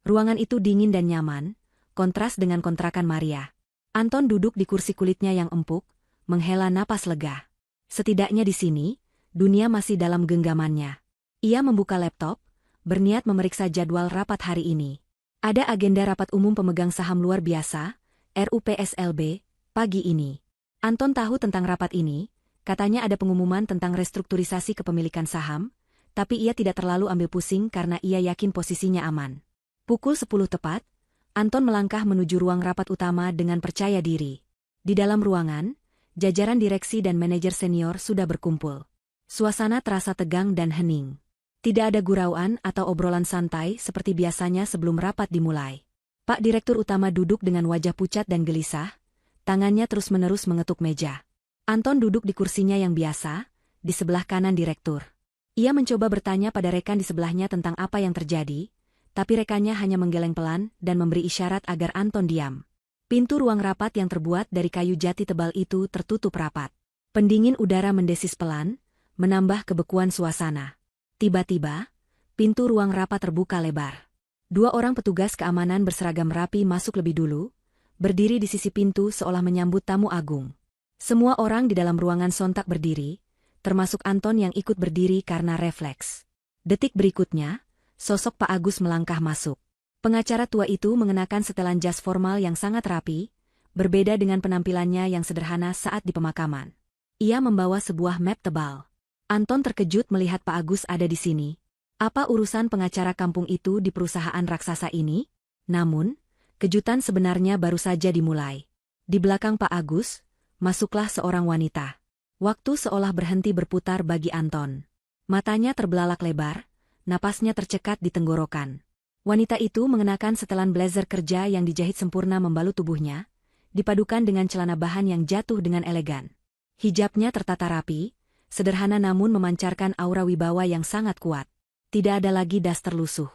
Ruangan itu dingin dan nyaman, kontras dengan kontrakan Maria. Anton duduk di kursi kulitnya yang empuk, menghela napas lega. Setidaknya di sini, dunia masih dalam genggamannya. Ia membuka laptop, berniat memeriksa jadwal rapat hari ini. Ada agenda rapat umum pemegang saham luar biasa, RUPSLB, pagi ini. Anton tahu tentang rapat ini, katanya ada pengumuman tentang restrukturisasi kepemilikan saham, tapi ia tidak terlalu ambil pusing karena ia yakin posisinya aman. Pukul 10 tepat, Anton melangkah menuju ruang rapat utama dengan percaya diri. Di dalam ruangan, jajaran direksi dan manajer senior sudah berkumpul. Suasana terasa tegang dan hening. Tidak ada gurauan atau obrolan santai seperti biasanya sebelum rapat dimulai. Pak Direktur Utama duduk dengan wajah pucat dan gelisah, tangannya terus-menerus mengetuk meja. Anton duduk di kursinya yang biasa, di sebelah kanan Direktur. Ia mencoba bertanya pada rekan di sebelahnya tentang apa yang terjadi, tapi rekannya hanya menggeleng pelan dan memberi isyarat agar Anton diam. Pintu ruang rapat yang terbuat dari kayu jati tebal itu tertutup rapat. Pendingin udara mendesis pelan, menambah kebekuan suasana. Tiba-tiba, pintu ruang rapat terbuka lebar. 2 orang petugas keamanan berseragam rapi masuk lebih dulu, berdiri di sisi pintu seolah menyambut tamu agung. Semua orang di dalam ruangan sontak berdiri, termasuk Anton yang ikut berdiri karena refleks. Detik berikutnya, sosok Pak Agus melangkah masuk. Pengacara tua itu mengenakan setelan jas formal yang sangat rapi, berbeda dengan penampilannya yang sederhana saat di pemakaman. Ia membawa sebuah map tebal. Anton terkejut melihat Pak Agus ada di sini. Apa urusan pengacara kampung itu di perusahaan raksasa ini? Namun, kejutan sebenarnya baru saja dimulai. Di belakang Pak Agus, masuklah seorang wanita. Waktu seolah berhenti berputar bagi Anton. Matanya terbelalak lebar, napasnya tercekat di tenggorokan. Wanita itu mengenakan setelan blazer kerja yang dijahit sempurna membalut tubuhnya, dipadukan dengan celana bahan yang jatuh dengan elegan. Hijabnya tertata rapi, sederhana namun memancarkan aura wibawa yang sangat kuat. Tidak ada lagi daster lusuh.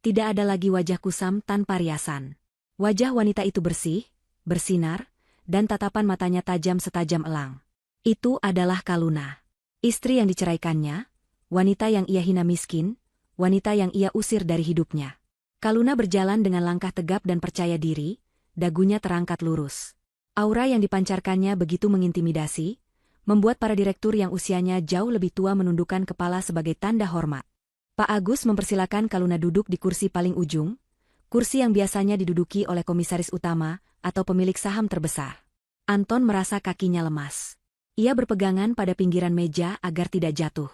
Tidak ada lagi wajah kusam tanpa riasan. Wajah wanita itu bersih, bersinar, dan tatapan matanya tajam setajam elang. Itu adalah Kaluna. Istri yang diceraikannya, wanita yang ia hina miskin, wanita yang ia usir dari hidupnya. Kaluna berjalan dengan langkah tegap dan percaya diri, dagunya terangkat lurus. Aura yang dipancarkannya begitu mengintimidasi, membuat para direktur yang usianya jauh lebih tua menundukkan kepala sebagai tanda hormat. Pak Agus mempersilakan Kaluna duduk di kursi paling ujung, kursi yang biasanya diduduki oleh komisaris utama atau pemilik saham terbesar. Anton merasa kakinya lemas. Ia berpegangan pada pinggiran meja agar tidak jatuh.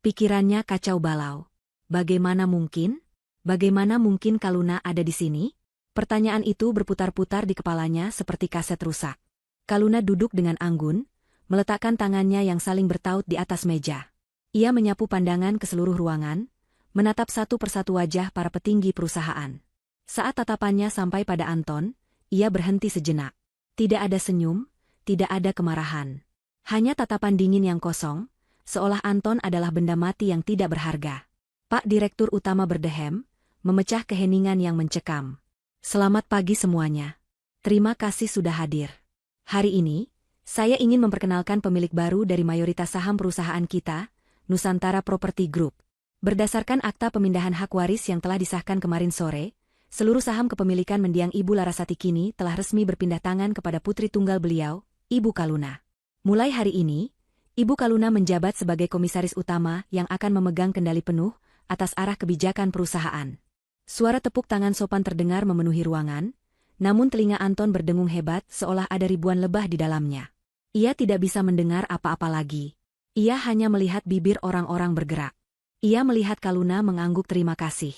Pikirannya kacau balau. Bagaimana mungkin? Bagaimana mungkin Kaluna ada di sini? Pertanyaan itu berputar-putar di kepalanya seperti kaset rusak. Kaluna duduk dengan anggun, meletakkan tangannya yang saling bertaut di atas meja. Ia menyapu pandangan ke seluruh ruangan, menatap satu persatu wajah para petinggi perusahaan. Saat tatapannya sampai pada Anton, ia berhenti sejenak. Tidak ada senyum, tidak ada kemarahan. Hanya tatapan dingin yang kosong, seolah Anton adalah benda mati yang tidak berharga. Pak Direktur Utama berdehem, memecah keheningan yang mencekam. Selamat pagi semuanya. Terima kasih sudah hadir. Hari ini, saya ingin memperkenalkan pemilik baru dari mayoritas saham perusahaan kita, Nusantara Property Group. Berdasarkan akta pemindahan hak waris yang telah disahkan kemarin sore, seluruh saham kepemilikan mendiang Ibu Larasati kini telah resmi berpindah tangan kepada putri tunggal beliau, Ibu Kaluna. Mulai hari ini, Ibu Kaluna menjabat sebagai komisaris utama yang akan memegang kendali penuh atas arah kebijakan perusahaan. Suara tepuk tangan sopan terdengar memenuhi ruangan, namun telinga Anton berdengung hebat seolah ada ribuan lebah di dalamnya. Ia tidak bisa mendengar apa-apa lagi. Ia hanya melihat bibir orang-orang bergerak. Ia melihat Kaluna mengangguk terima kasih.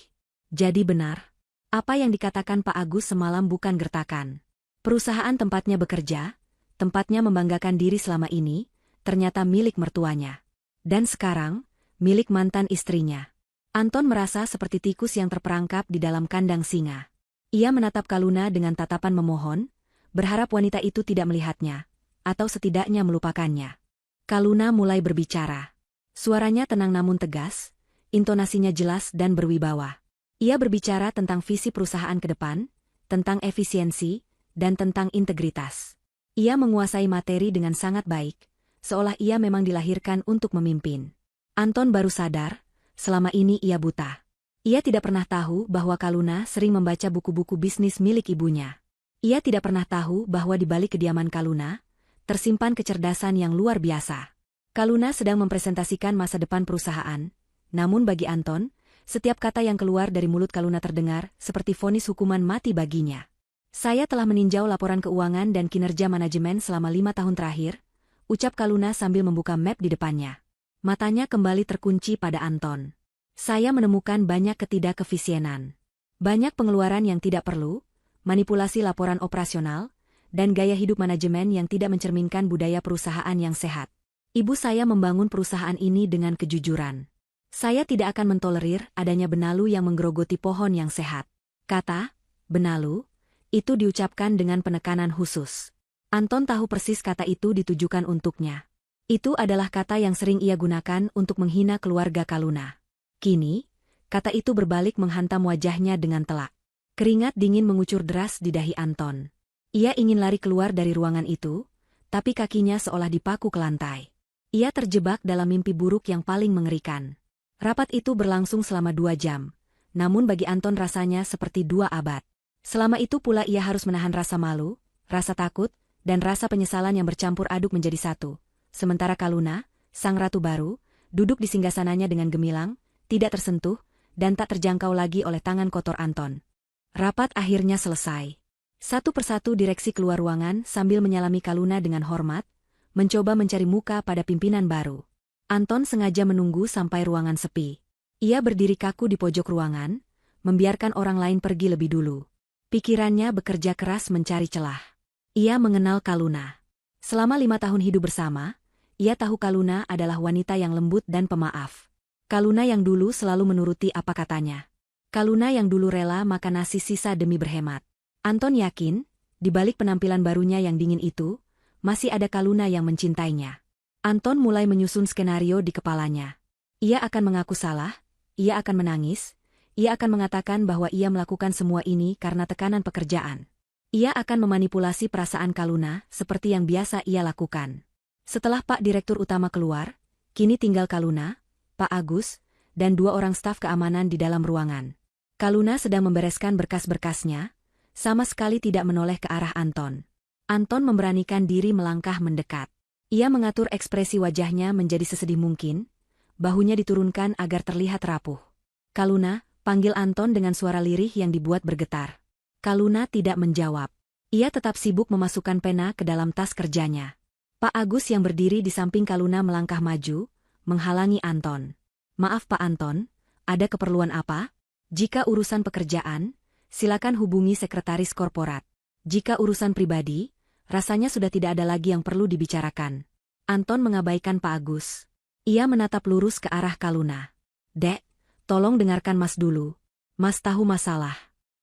Jadi benar, apa yang dikatakan Pak Agus semalam bukan gertakan. Perusahaan tempatnya bekerja, tempatnya membanggakan diri selama ini, ternyata milik mertuanya. Dan sekarang, milik mantan istrinya. Anton merasa seperti tikus yang terperangkap di dalam kandang singa. Ia menatap Kaluna dengan tatapan memohon, berharap wanita itu tidak melihatnya, atau setidaknya melupakannya. Kaluna mulai berbicara. Suaranya tenang namun tegas, intonasinya jelas dan berwibawa. Ia berbicara tentang visi perusahaan ke depan, tentang efisiensi, dan tentang integritas. Ia menguasai materi dengan sangat baik, seolah ia memang dilahirkan untuk memimpin. Anton baru sadar, selama ini ia buta. Ia tidak pernah tahu bahwa Kaluna sering membaca buku-buku bisnis milik ibunya. Ia tidak pernah tahu bahwa di balik kediaman Kaluna, tersimpan kecerdasan yang luar biasa. Kaluna sedang mempresentasikan masa depan perusahaan, namun bagi Anton, setiap kata yang keluar dari mulut Kaluna terdengar seperti vonis hukuman mati baginya. Saya telah meninjau laporan keuangan dan kinerja manajemen selama 5 tahun terakhir, ucap Kaluna sambil membuka map di depannya. Matanya kembali terkunci pada Anton. Saya menemukan banyak ketidakefisienan. Banyak pengeluaran yang tidak perlu, manipulasi laporan operasional, dan gaya hidup manajemen yang tidak mencerminkan budaya perusahaan yang sehat. Ibu saya membangun perusahaan ini dengan kejujuran. Saya tidak akan mentolerir adanya benalu yang menggerogoti pohon yang sehat. Kata, benalu, itu diucapkan dengan penekanan khusus. Anton tahu persis kata itu ditujukan untuknya. Itu adalah kata yang sering ia gunakan untuk menghina keluarga Kaluna. Kini, kata itu berbalik menghantam wajahnya dengan telak. Keringat dingin mengucur deras di dahi Anton. Ia ingin lari keluar dari ruangan itu, tapi kakinya seolah dipaku ke lantai. Ia terjebak dalam mimpi buruk yang paling mengerikan. Rapat itu berlangsung selama 2 jam, namun bagi Anton rasanya seperti 2 abad. Selama itu pula ia harus menahan rasa malu, rasa takut, dan rasa penyesalan yang bercampur aduk menjadi satu. Sementara Kaluna, sang ratu baru, duduk di singgasananya dengan gemilang, tidak tersentuh, dan tak terjangkau lagi oleh tangan kotor Anton. Rapat akhirnya selesai. Satu persatu direksi keluar ruangan sambil menyalami Kaluna dengan hormat, mencoba mencari muka pada pimpinan baru. Anton sengaja menunggu sampai ruangan sepi. Ia berdiri kaku di pojok ruangan, membiarkan orang lain pergi lebih dulu. Pikirannya bekerja keras mencari celah. Ia mengenal Kaluna. Selama 5 tahun hidup bersama, ia tahu Kaluna adalah wanita yang lembut dan pemaaf. Kaluna yang dulu selalu menuruti apa katanya. Kaluna yang dulu rela makan nasi sisa demi berhemat. Anton yakin, di balik penampilan barunya yang dingin itu, masih ada Kaluna yang mencintainya. Anton mulai menyusun skenario di kepalanya. Ia akan mengaku salah, ia akan menangis, ia akan mengatakan bahwa ia melakukan semua ini karena tekanan pekerjaan. Ia akan memanipulasi perasaan Kaluna seperti yang biasa ia lakukan. Setelah Pak Direktur Utama keluar, kini tinggal Kaluna, Pak Agus, dan 2 orang staf keamanan di dalam ruangan. Kaluna sedang membereskan berkas-berkasnya, sama sekali tidak menoleh ke arah Anton. Anton memberanikan diri melangkah mendekat. Ia mengatur ekspresi wajahnya menjadi sesedih mungkin, bahunya diturunkan agar terlihat rapuh. Kaluna, panggil Anton dengan suara lirih yang dibuat bergetar. Kaluna tidak menjawab. Ia tetap sibuk memasukkan pena ke dalam tas kerjanya. Pak Agus yang berdiri di samping Kaluna melangkah maju, menghalangi Anton. Maaf Pak Anton, ada keperluan apa? Jika urusan pekerjaan, silakan hubungi sekretaris korporat. Jika urusan pribadi, rasanya sudah tidak ada lagi yang perlu dibicarakan. Anton mengabaikan Pak Agus. Ia menatap lurus ke arah Kaluna. Dek, tolong dengarkan Mas dulu. Mas tahu masalah.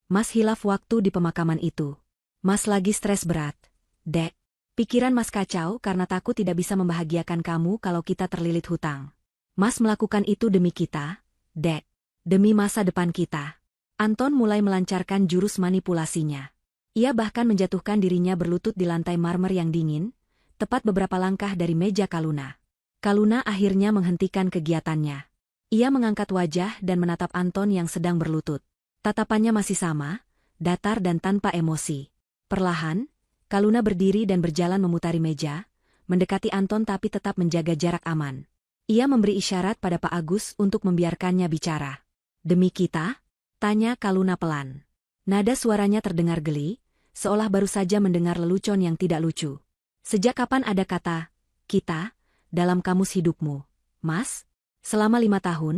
Mas hilaf waktu di pemakaman itu. Mas lagi stres berat. Dek, pikiran Mas kacau karena takut tidak bisa membahagiakan kamu kalau kita terlilit hutang. Mas melakukan itu demi kita, Dek. Demi masa depan kita. Anton mulai melancarkan jurus manipulasinya. Ia bahkan menjatuhkan dirinya berlutut di lantai marmer yang dingin, tepat beberapa langkah dari meja Kaluna. Kaluna akhirnya menghentikan kegiatannya. Ia mengangkat wajah dan menatap Anton yang sedang berlutut. Tatapannya masih sama, datar dan tanpa emosi. Perlahan, Kaluna berdiri dan berjalan memutari meja, mendekati Anton tapi tetap menjaga jarak aman. Ia memberi isyarat pada Pak Agus untuk membiarkannya bicara. Demi kita? Tanya Kaluna pelan. Nada suaranya terdengar geli, seolah baru saja mendengar lelucon yang tidak lucu. Sejak kapan ada kata, kita, dalam kamus hidupmu, Mas? Selama 5 tahun,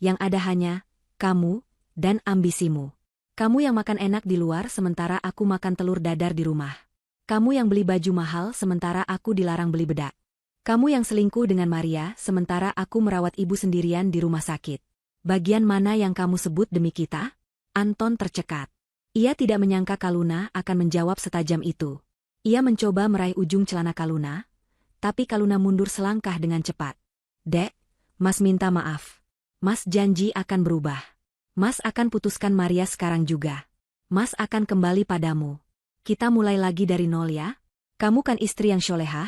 yang ada hanya, kamu, dan ambisimu. Kamu yang makan enak di luar sementara aku makan telur dadar di rumah. Kamu yang beli baju mahal sementara aku dilarang beli bedak. Kamu yang selingkuh dengan Maria sementara aku merawat ibu sendirian di rumah sakit. Bagian mana yang kamu sebut demi kita? Anton tercekat. Ia tidak menyangka Kaluna akan menjawab setajam itu. Ia mencoba meraih ujung celana Kaluna, tapi Kaluna mundur selangkah dengan cepat. Dek, Mas minta maaf. Mas janji akan berubah. Mas akan putuskan Maria sekarang juga. Mas akan kembali padamu. Kita mulai lagi dari nol ya. Kamu kan istri yang solehah,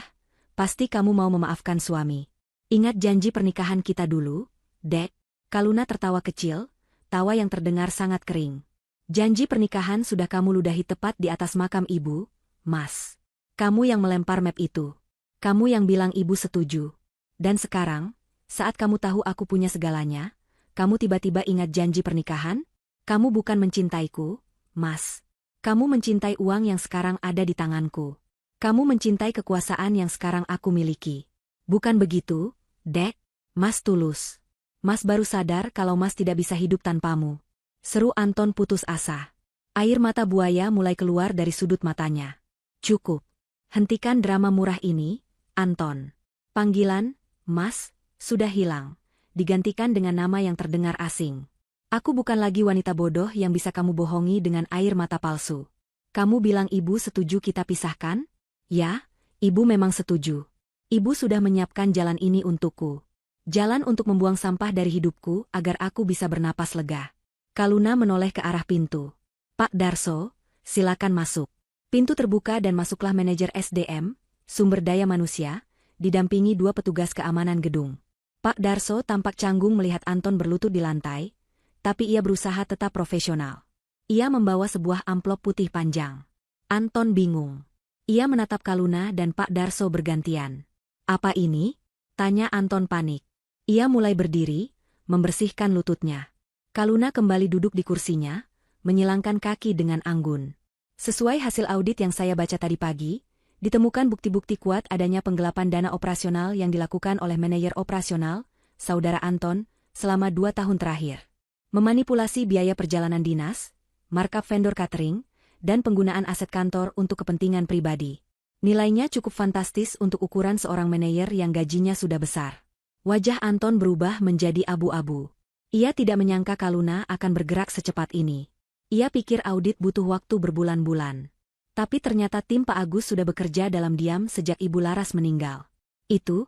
pasti kamu mau memaafkan suami. Ingat janji pernikahan kita dulu, Dek. Kaluna tertawa kecil, tawa yang terdengar sangat kering. Janji pernikahan sudah kamu ludahi tepat di atas makam ibu, Mas. Kamu yang melempar map itu. Kamu yang bilang ibu setuju. Dan sekarang, saat kamu tahu aku punya segalanya, kamu tiba-tiba ingat janji pernikahan? Kamu bukan mencintaiku, Mas. Kamu mencintai uang yang sekarang ada di tanganku. Kamu mencintai kekuasaan yang sekarang aku miliki. Bukan begitu, Dek? Mas tulus. Mas baru sadar kalau Mas tidak bisa hidup tanpamu. Seru Anton putus asa. Air mata buaya mulai keluar dari sudut matanya. Cukup. Hentikan drama murah ini, Anton. Panggilan, Mas, sudah hilang. Digantikan dengan nama yang terdengar asing. Aku bukan lagi wanita bodoh yang bisa kamu bohongi dengan air mata palsu. Kamu bilang ibu setuju kita pisahkan? Ya, ibu memang setuju. Ibu sudah menyiapkan jalan ini untukku. Jalan untuk membuang sampah dari hidupku agar aku bisa bernapas lega. Kaluna menoleh ke arah pintu. Pak Darso, silakan masuk. Pintu terbuka dan masuklah manajer SDM, sumber daya manusia, didampingi 2 petugas keamanan gedung. Pak Darso tampak canggung melihat Anton berlutut di lantai, tapi ia berusaha tetap profesional. Ia membawa sebuah amplop putih panjang. Anton bingung. Ia menatap Kaluna dan Pak Darso bergantian. Apa ini? Tanya Anton panik. Ia mulai berdiri, membersihkan lututnya. Kaluna kembali duduk di kursinya, menyilangkan kaki dengan anggun. Sesuai hasil audit yang saya baca tadi pagi, ditemukan bukti-bukti kuat adanya penggelapan dana operasional yang dilakukan oleh manajer operasional, saudara Anton, selama 2 tahun terakhir. Memanipulasi biaya perjalanan dinas, markup vendor catering, dan penggunaan aset kantor untuk kepentingan pribadi. Nilainya cukup fantastis untuk ukuran seorang manajer yang gajinya sudah besar. Wajah Anton berubah menjadi abu-abu. Ia tidak menyangka Kaluna akan bergerak secepat ini. Ia pikir audit butuh waktu berbulan-bulan. Tapi ternyata tim Pak Agus sudah bekerja dalam diam sejak Ibu Laras meninggal. Itu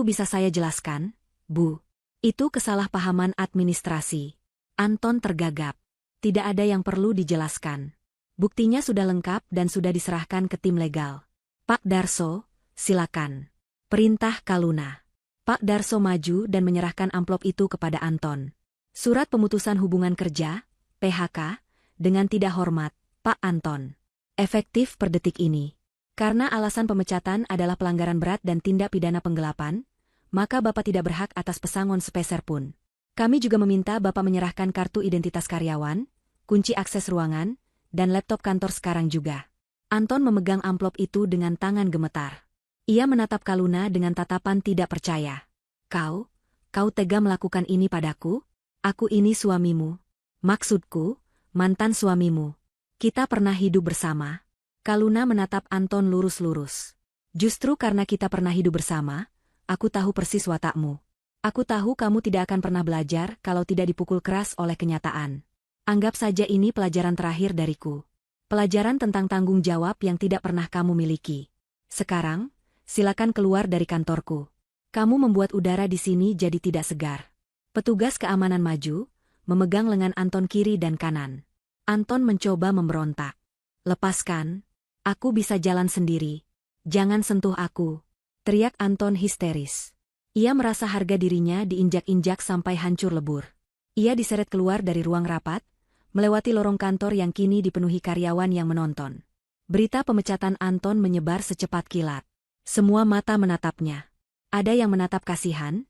bisa saya jelaskan, Bu. Itu kesalahpahaman administrasi. Anton tergagap. Tidak ada yang perlu dijelaskan. Buktinya sudah lengkap dan sudah diserahkan ke tim legal. Pak Darso, silakan. Perintah Kaluna. Pak Darso maju dan menyerahkan amplop itu kepada Anton. Surat pemutusan hubungan kerja, PHK, dengan tidak hormat, Pak Anton. Efektif per detik ini. Karena alasan pemecatan adalah pelanggaran berat dan tindak pidana penggelapan, maka Bapak tidak berhak atas pesangon sepeser pun. Kami juga meminta Bapak menyerahkan kartu identitas karyawan, kunci akses ruangan, dan laptop kantor sekarang juga. Anton memegang amplop itu dengan tangan gemetar. Ia menatap Kaluna dengan tatapan tidak percaya. Kau tega melakukan ini padaku? Aku ini suamimu. Maksudku, mantan suamimu. Kita pernah hidup bersama. Kaluna menatap Anton lurus-lurus. Justru karena kita pernah hidup bersama, aku tahu persis watakmu. Aku tahu kamu tidak akan pernah belajar kalau tidak dipukul keras oleh kenyataan. Anggap saja ini pelajaran terakhir dariku. Pelajaran tentang tanggung jawab yang tidak pernah kamu miliki. Sekarang, silakan keluar dari kantorku. Kamu membuat udara di sini jadi tidak segar. Petugas keamanan maju, memegang lengan Anton kiri dan kanan. Anton mencoba memberontak. Lepaskan. Aku bisa jalan sendiri. Jangan sentuh aku. Teriak Anton histeris. Ia merasa harga dirinya diinjak-injak sampai hancur lebur. Ia diseret keluar dari ruang rapat, melewati lorong kantor yang kini dipenuhi karyawan yang menonton. Berita pemecatan Anton menyebar secepat kilat. Semua mata menatapnya. Ada yang menatap kasihan,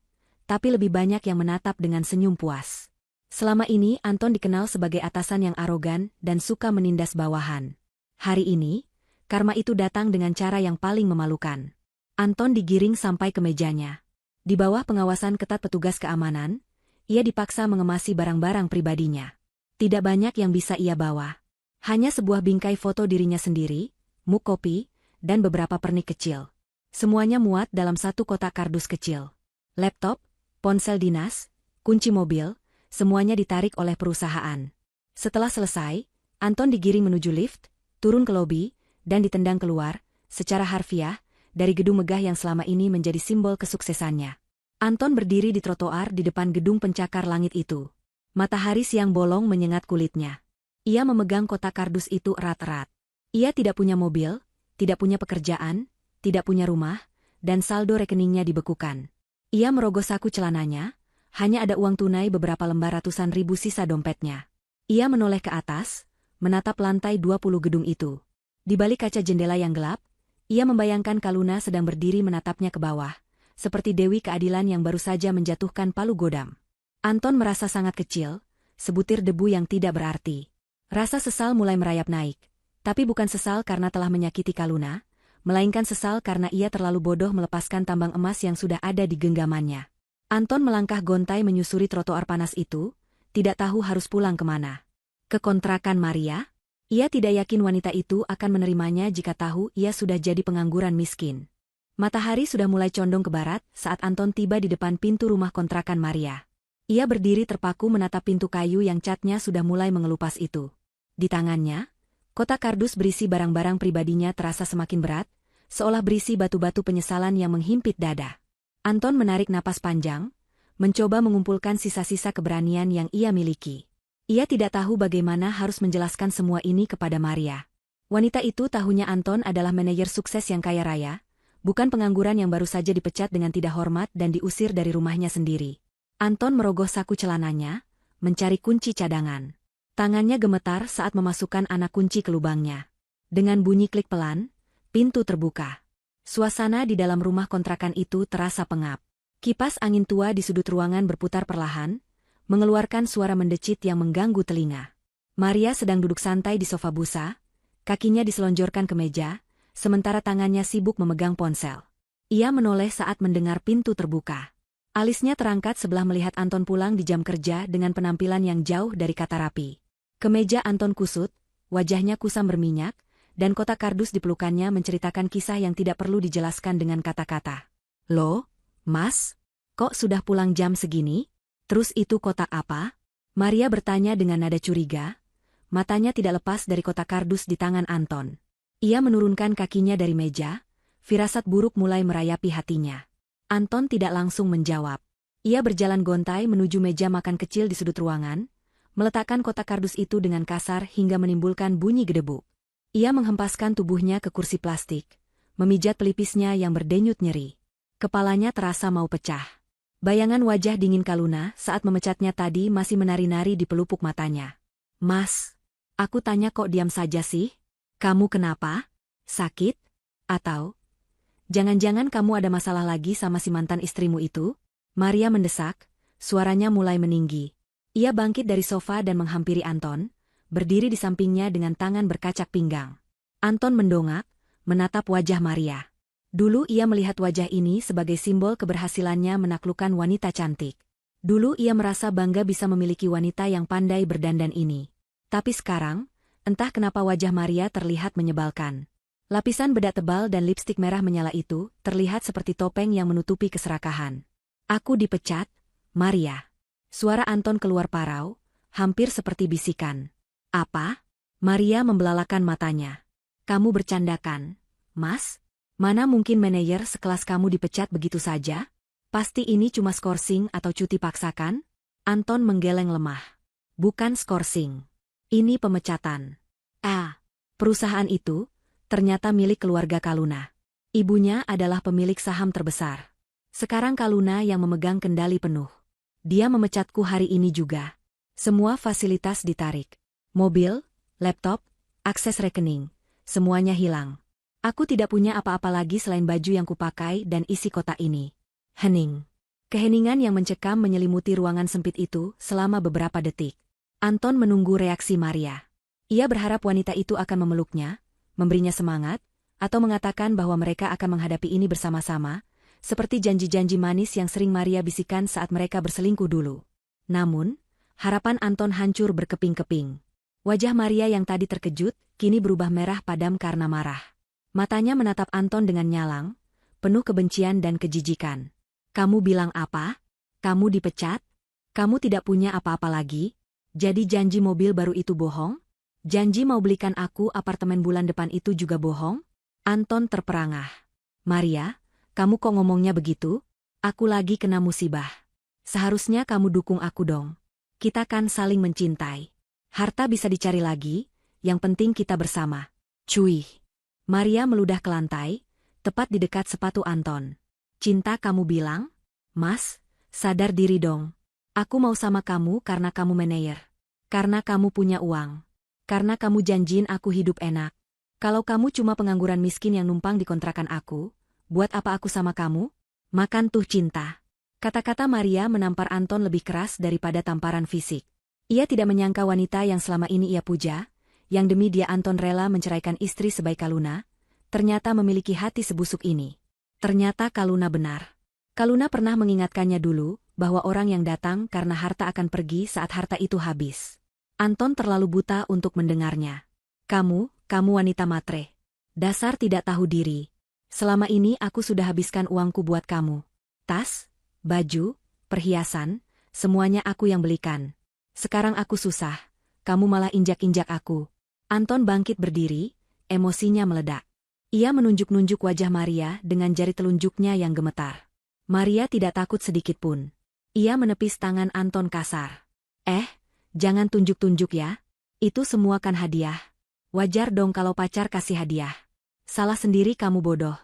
tapi lebih banyak yang menatap dengan senyum puas. Selama ini Anton dikenal sebagai atasan yang arogan dan suka menindas bawahan. Hari ini, karma itu datang dengan cara yang paling memalukan. Anton digiring sampai ke mejanya. Di bawah pengawasan ketat petugas keamanan, ia dipaksa mengemasi barang-barang pribadinya. Tidak banyak yang bisa ia bawa. Hanya sebuah bingkai foto dirinya sendiri, mug kopi, dan beberapa pernik kecil. Semuanya muat dalam satu kotak kardus kecil. Laptop, ponsel dinas, kunci mobil, semuanya ditarik oleh perusahaan. Setelah selesai, Anton digiring menuju lift, turun ke lobi, dan ditendang keluar, secara harfiah, dari gedung megah yang selama ini menjadi simbol kesuksesannya. Anton berdiri di trotoar di depan gedung pencakar langit itu. Matahari siang bolong menyengat kulitnya. Ia memegang kotak kardus itu erat-erat. Ia tidak punya mobil, tidak punya pekerjaan, tidak punya rumah, dan saldo rekeningnya dibekukan. Ia merogoh saku celananya, hanya ada uang tunai beberapa lembar ratusan ribu sisa dompetnya. Ia menoleh ke atas, menatap lantai 20 gedung itu. Di balik kaca jendela yang gelap, ia membayangkan Kaluna sedang berdiri menatapnya ke bawah, seperti Dewi Keadilan yang baru saja menjatuhkan palu godam. Anton merasa sangat kecil, sebutir debu yang tidak berarti. Rasa sesal mulai merayap naik, tapi bukan sesal karena telah menyakiti Kaluna, melainkan sesal karena ia terlalu bodoh melepaskan tambang emas yang sudah ada di genggamannya. Anton melangkah gontai menyusuri trotoar panas itu, tidak tahu harus pulang kemana. Ke kontrakan Maria? Ia tidak yakin wanita itu akan menerimanya jika tahu ia sudah jadi pengangguran miskin. Matahari sudah mulai condong ke barat saat Anton tiba di depan pintu rumah kontrakan Maria. Ia berdiri terpaku menatap pintu kayu yang catnya sudah mulai mengelupas itu. Di tangannya, kotak kardus berisi barang-barang pribadinya terasa semakin berat, seolah berisi batu-batu penyesalan yang menghimpit dada. Anton menarik napas panjang, mencoba mengumpulkan sisa-sisa keberanian yang ia miliki. Ia tidak tahu bagaimana harus menjelaskan semua ini kepada Maria. Wanita itu tahunya Anton adalah manajer sukses yang kaya raya, bukan pengangguran yang baru saja dipecat dengan tidak hormat dan diusir dari rumahnya sendiri. Anton merogoh saku celananya, mencari kunci cadangan. Tangannya gemetar saat memasukkan anak kunci ke lubangnya. Dengan bunyi klik pelan, pintu terbuka. Suasana di dalam rumah kontrakan itu terasa pengap. Kipas angin tua di sudut ruangan berputar perlahan, mengeluarkan suara mendecit yang mengganggu telinga. Maria sedang duduk santai di sofa busa, kakinya diselonjorkan ke meja, sementara tangannya sibuk memegang ponsel. Ia menoleh saat mendengar pintu terbuka. Alisnya terangkat sebelah melihat Anton pulang di jam kerja dengan penampilan yang jauh dari kata rapi. Kemeja Anton kusut, wajahnya kusam berminyak, dan kotak kardus di pelukannya menceritakan kisah yang tidak perlu dijelaskan dengan kata-kata. Loh, Mas? Kok sudah pulang jam segini? Terus itu kotak apa? Maria bertanya dengan nada curiga. Matanya tidak lepas dari kotak kardus di tangan Anton. Ia menurunkan kakinya dari meja, firasat buruk mulai merayapi hatinya. Anton tidak langsung menjawab. Ia berjalan gontai menuju meja makan kecil di sudut ruangan, meletakkan kotak kardus itu dengan kasar hingga menimbulkan bunyi gedebuk. Ia menghempaskan tubuhnya ke kursi plastik, memijat pelipisnya yang berdenyut nyeri. Kepalanya terasa mau pecah. Bayangan wajah dingin Kaluna saat memecatnya tadi masih menari-nari di pelupuk matanya. Mas, aku tanya kok diam saja sih? Kamu kenapa? Sakit? Atau jangan-jangan kamu ada masalah lagi sama si mantan istrimu itu? Maria mendesak, suaranya mulai meninggi. Ia bangkit dari sofa dan menghampiri Anton, berdiri di sampingnya dengan tangan berkacak pinggang. Anton mendongak, menatap wajah Maria. Dulu ia melihat wajah ini sebagai simbol keberhasilannya menaklukkan wanita cantik. Dulu ia merasa bangga bisa memiliki wanita yang pandai berdandan ini. Tapi sekarang, entah kenapa wajah Maria terlihat menyebalkan. Lapisan bedak tebal dan lipstik merah menyala itu terlihat seperti topeng yang menutupi keserakahan. Aku dipecat, Maria. Suara Anton keluar parau, hampir seperti bisikan. Apa? Maria membelalakan matanya. Kamu bercandakan, Mas? Mana mungkin manajer sekelas kamu dipecat begitu saja? Pasti ini cuma skorsing atau cuti paksa kan? Anton menggeleng lemah. Bukan skorsing. Ini pemecatan. Perusahaan itu ternyata milik keluarga Kaluna. Ibunya adalah pemilik saham terbesar. Sekarang Kaluna yang memegang kendali penuh. Dia memecatku hari ini juga. Semua fasilitas ditarik. Mobil, laptop, akses rekening, semuanya hilang. Aku tidak punya apa-apa lagi selain baju yang kupakai dan isi kotak ini. Hening. Keheningan yang mencekam menyelimuti ruangan sempit itu selama beberapa detik. Anton menunggu reaksi Maria. Ia berharap wanita itu akan memeluknya, memberinya semangat, atau mengatakan bahwa mereka akan menghadapi ini bersama-sama, seperti janji-janji manis yang sering Maria bisikan saat mereka berselingkuh dulu. Namun, harapan Anton hancur berkeping-keping. Wajah Maria yang tadi terkejut, kini berubah merah padam karena marah. Matanya menatap Anton dengan nyalang, penuh kebencian dan kejijikan. Kamu bilang apa? Kamu dipecat? Kamu tidak punya apa-apa lagi? Jadi janji mobil baru itu bohong? Janji mau belikan aku apartemen bulan depan itu juga bohong? Anton terperangah. Maria, kamu kok ngomongnya begitu? Aku lagi kena musibah. Seharusnya kamu dukung aku dong. Kita kan saling mencintai. Harta bisa dicari lagi, yang penting kita bersama. Cuy. Maria meludah ke lantai, tepat di dekat sepatu Anton. Cinta kamu bilang? Mas, sadar diri dong. Aku mau sama kamu karena kamu manajer. Karena kamu punya uang. Karena kamu janjiin aku hidup enak. Kalau kamu cuma pengangguran miskin yang numpang di kontrakan aku, buat apa aku sama kamu? Makan tuh cinta. Kata-kata Maria menampar Anton lebih keras daripada tamparan fisik. Ia tidak menyangka wanita yang selama ini ia puja, yang demi dia Anton rela menceraikan istri sebaik Kaluna, ternyata memiliki hati sebusuk ini. Ternyata Kaluna benar. Kaluna pernah mengingatkannya dulu, bahwa orang yang datang karena harta akan pergi saat harta itu habis. Anton terlalu buta untuk mendengarnya. Kamu wanita matre. Dasar tidak tahu diri. Selama ini aku sudah habiskan uangku buat kamu. Tas, baju, perhiasan, semuanya aku yang belikan. Sekarang aku susah, kamu malah injak-injak aku. Anton bangkit berdiri, emosinya meledak. Ia menunjuk-nunjuk wajah Maria dengan jari telunjuknya yang gemetar. Maria tidak takut sedikitpun. Ia menepis tangan Anton kasar. Jangan tunjuk-tunjuk ya. Itu semua kan hadiah. Wajar dong kalau pacar kasih hadiah. Salah sendiri kamu bodoh.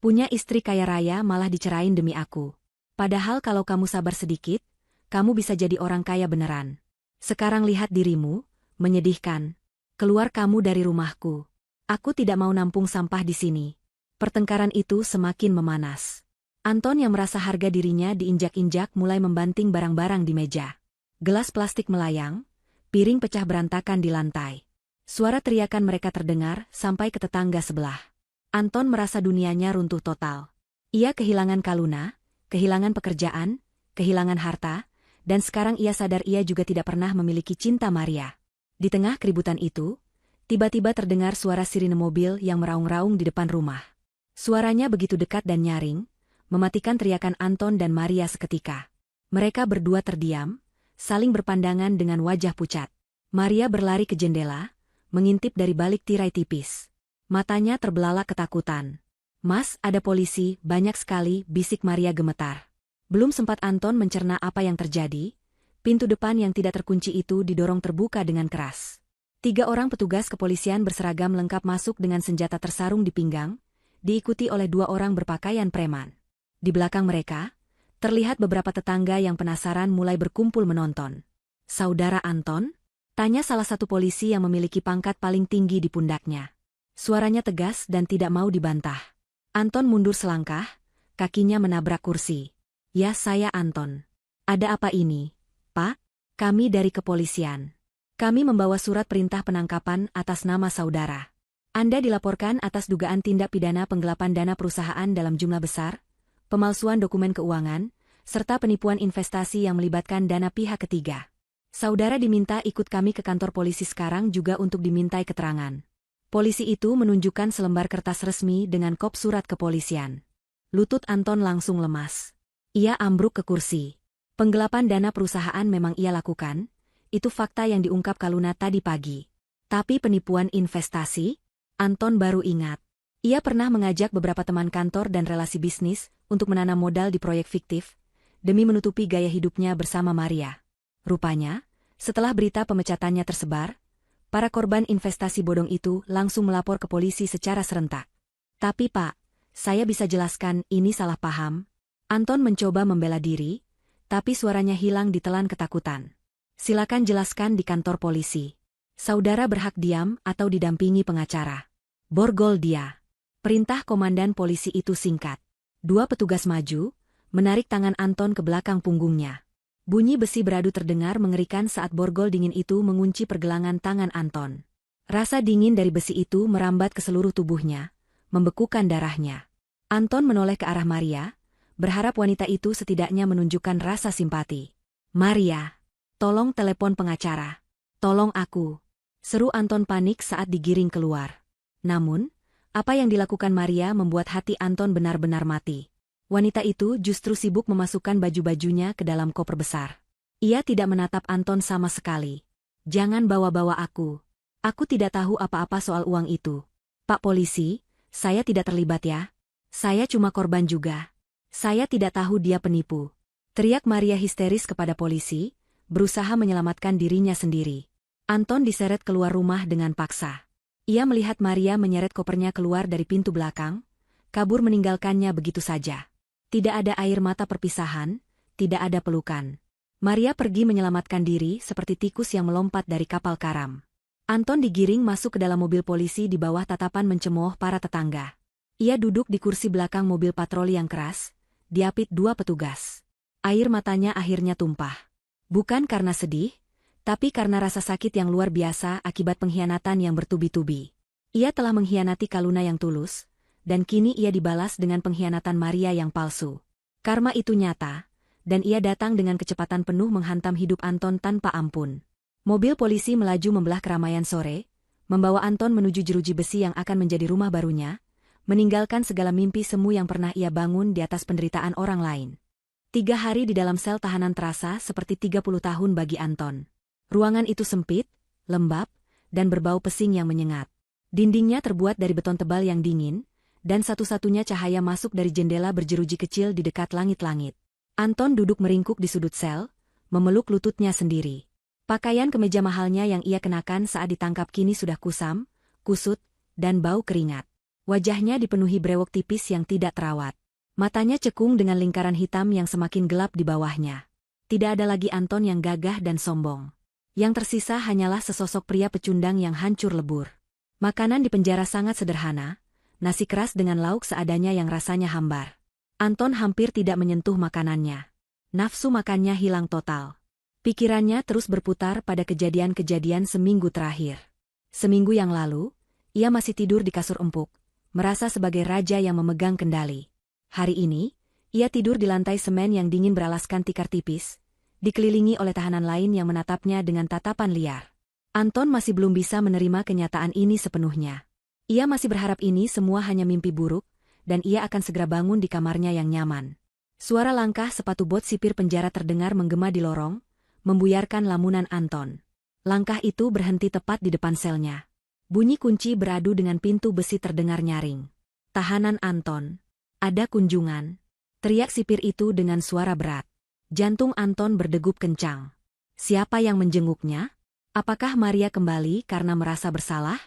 Punya istri kaya raya malah dicerain demi aku. Padahal kalau kamu sabar sedikit, kamu bisa jadi orang kaya beneran. Sekarang lihat dirimu, menyedihkan. Keluar kamu dari rumahku. Aku tidak mau nampung sampah di sini. Pertengkaran itu semakin memanas. Anton yang merasa harga dirinya diinjak-injak mulai membanting barang-barang di meja. Gelas plastik melayang, piring pecah berantakan di lantai. Suara teriakan mereka terdengar sampai ke tetangga sebelah. Anton merasa dunianya runtuh total. Ia kehilangan Kaluna, kehilangan pekerjaan, kehilangan harta, dan sekarang ia sadar ia juga tidak pernah memiliki cinta Maria. Di tengah keributan itu, tiba-tiba terdengar suara sirine mobil yang meraung-raung di depan rumah. Suaranya begitu dekat dan nyaring, mematikan teriakan Anton dan Maria seketika. Mereka berdua terdiam, saling berpandangan dengan wajah pucat. Maria berlari ke jendela, mengintip dari balik tirai tipis. Matanya terbelalak ketakutan. Mas, ada polisi, banyak sekali, bisik Maria gemetar. Belum sempat Anton mencerna apa yang terjadi, pintu depan yang tidak terkunci itu didorong terbuka dengan keras. 3 orang petugas kepolisian berseragam lengkap masuk dengan senjata tersarung di pinggang, diikuti oleh 2 orang berpakaian preman. Di belakang mereka, terlihat beberapa tetangga yang penasaran mulai berkumpul menonton. "Saudara Anton?" tanya salah satu polisi yang memiliki pangkat paling tinggi di pundaknya. Suaranya tegas dan tidak mau dibantah. Anton mundur selangkah, kakinya menabrak kursi. "Ya, saya Anton. Ada apa ini, Pak?" "Kami dari kepolisian. Kami membawa surat perintah penangkapan atas nama saudara. Anda dilaporkan atas dugaan tindak pidana penggelapan dana perusahaan dalam jumlah besar, pemalsuan dokumen keuangan, serta penipuan investasi yang melibatkan dana pihak ketiga. Saudara diminta ikut kami ke kantor polisi sekarang juga untuk dimintai keterangan." Polisi itu menunjukkan selembar kertas resmi dengan kop surat kepolisian. Lutut Anton langsung lemas. Ia ambruk ke kursi. Penggelapan dana perusahaan memang ia lakukan, itu fakta yang diungkap Kaluna tadi pagi. Tapi penipuan investasi? Anton baru ingat. Ia pernah mengajak beberapa teman kantor dan relasi bisnis untuk menanam modal di proyek fiktif, demi menutupi gaya hidupnya bersama Maria. Rupanya, setelah berita pemecatannya tersebar, para korban investasi bodong itu langsung melapor ke polisi secara serentak. "Tapi Pak, saya bisa jelaskan ini salah paham." Anton mencoba membela diri, tapi suaranya hilang ditelan ketakutan. "Silakan jelaskan di kantor polisi. Saudara berhak diam atau didampingi pengacara." Borgol dia. Perintah komandan polisi itu singkat. Dua petugas maju, menarik tangan Anton ke belakang punggungnya. Bunyi besi beradu terdengar mengerikan saat borgol dingin itu mengunci pergelangan tangan Anton. Rasa dingin dari besi itu merambat ke seluruh tubuhnya, membekukan darahnya. Anton menoleh ke arah Maria, berharap wanita itu setidaknya menunjukkan rasa simpati. "Maria, tolong telepon pengacara. Tolong aku," seru Anton panik saat digiring keluar. Namun, apa yang dilakukan Maria membuat hati Anton benar-benar mati. Wanita itu justru sibuk memasukkan baju-bajunya ke dalam koper besar. Ia tidak menatap Anton sama sekali. "Jangan bawa-bawa aku. Aku tidak tahu apa-apa soal uang itu. Pak polisi, saya tidak terlibat ya. Saya cuma korban juga. Saya tidak tahu dia penipu." Teriak Maria histeris kepada polisi, berusaha menyelamatkan dirinya sendiri. Anton diseret keluar rumah dengan paksa. Ia melihat Maria menyeret kopernya keluar dari pintu belakang, kabur meninggalkannya begitu saja. Tidak ada air mata perpisahan, tidak ada pelukan. Maria pergi menyelamatkan diri seperti tikus yang melompat dari kapal karam. Anton digiring masuk ke dalam mobil polisi di bawah tatapan mencemooh para tetangga. Ia duduk di kursi belakang mobil patroli yang keras, diapit dua petugas. Air matanya akhirnya tumpah. Bukan karena sedih, tapi karena rasa sakit yang luar biasa akibat pengkhianatan yang bertubi-tubi. Ia telah mengkhianati Kaluna yang tulus, dan kini ia dibalas dengan pengkhianatan Maria yang palsu. Karma itu nyata, dan ia datang dengan kecepatan penuh menghantam hidup Anton tanpa ampun. Mobil polisi melaju membelah keramaian sore, membawa Anton menuju jeruji besi yang akan menjadi rumah barunya, meninggalkan segala mimpi semu yang pernah ia bangun di atas penderitaan orang lain. 3 hari di dalam sel tahanan terasa seperti 30 tahun bagi Anton. Ruangan itu sempit, lembab, dan berbau pesing yang menyengat. Dindingnya terbuat dari beton tebal yang dingin, dan satu-satunya cahaya masuk dari jendela berjeruji kecil di dekat langit-langit. Anton duduk meringkuk di sudut sel, memeluk lututnya sendiri. Pakaian kemeja mahalnya yang ia kenakan saat ditangkap kini sudah kusam, kusut, dan bau keringat. Wajahnya dipenuhi brewok tipis yang tidak terawat. Matanya cekung dengan lingkaran hitam yang semakin gelap di bawahnya. Tidak ada lagi Anton yang gagah dan sombong. Yang tersisa hanyalah sesosok pria pecundang yang hancur lebur. Makanan di penjara sangat sederhana, nasi keras dengan lauk seadanya yang rasanya hambar. Anton hampir tidak menyentuh makanannya. Nafsu makannya hilang total. Pikirannya terus berputar pada kejadian-kejadian seminggu terakhir. Seminggu yang lalu, ia masih tidur di kasur empuk, merasa sebagai raja yang memegang kendali. Hari ini, ia tidur di lantai semen yang dingin beralaskan tikar tipis, dikelilingi oleh tahanan lain yang menatapnya dengan tatapan liar. Anton masih belum bisa menerima kenyataan ini sepenuhnya. Ia masih berharap ini semua hanya mimpi buruk, dan ia akan segera bangun di kamarnya yang nyaman. Suara langkah sepatu bot sipir penjara terdengar menggema di lorong, membuyarkan lamunan Anton. Langkah itu berhenti tepat di depan selnya. Bunyi kunci beradu dengan pintu besi terdengar nyaring. "Tahanan Anton, ada kunjungan," teriak sipir itu dengan suara berat. Jantung Anton berdegup kencang. Siapa yang menjenguknya? Apakah Maria kembali karena merasa bersalah?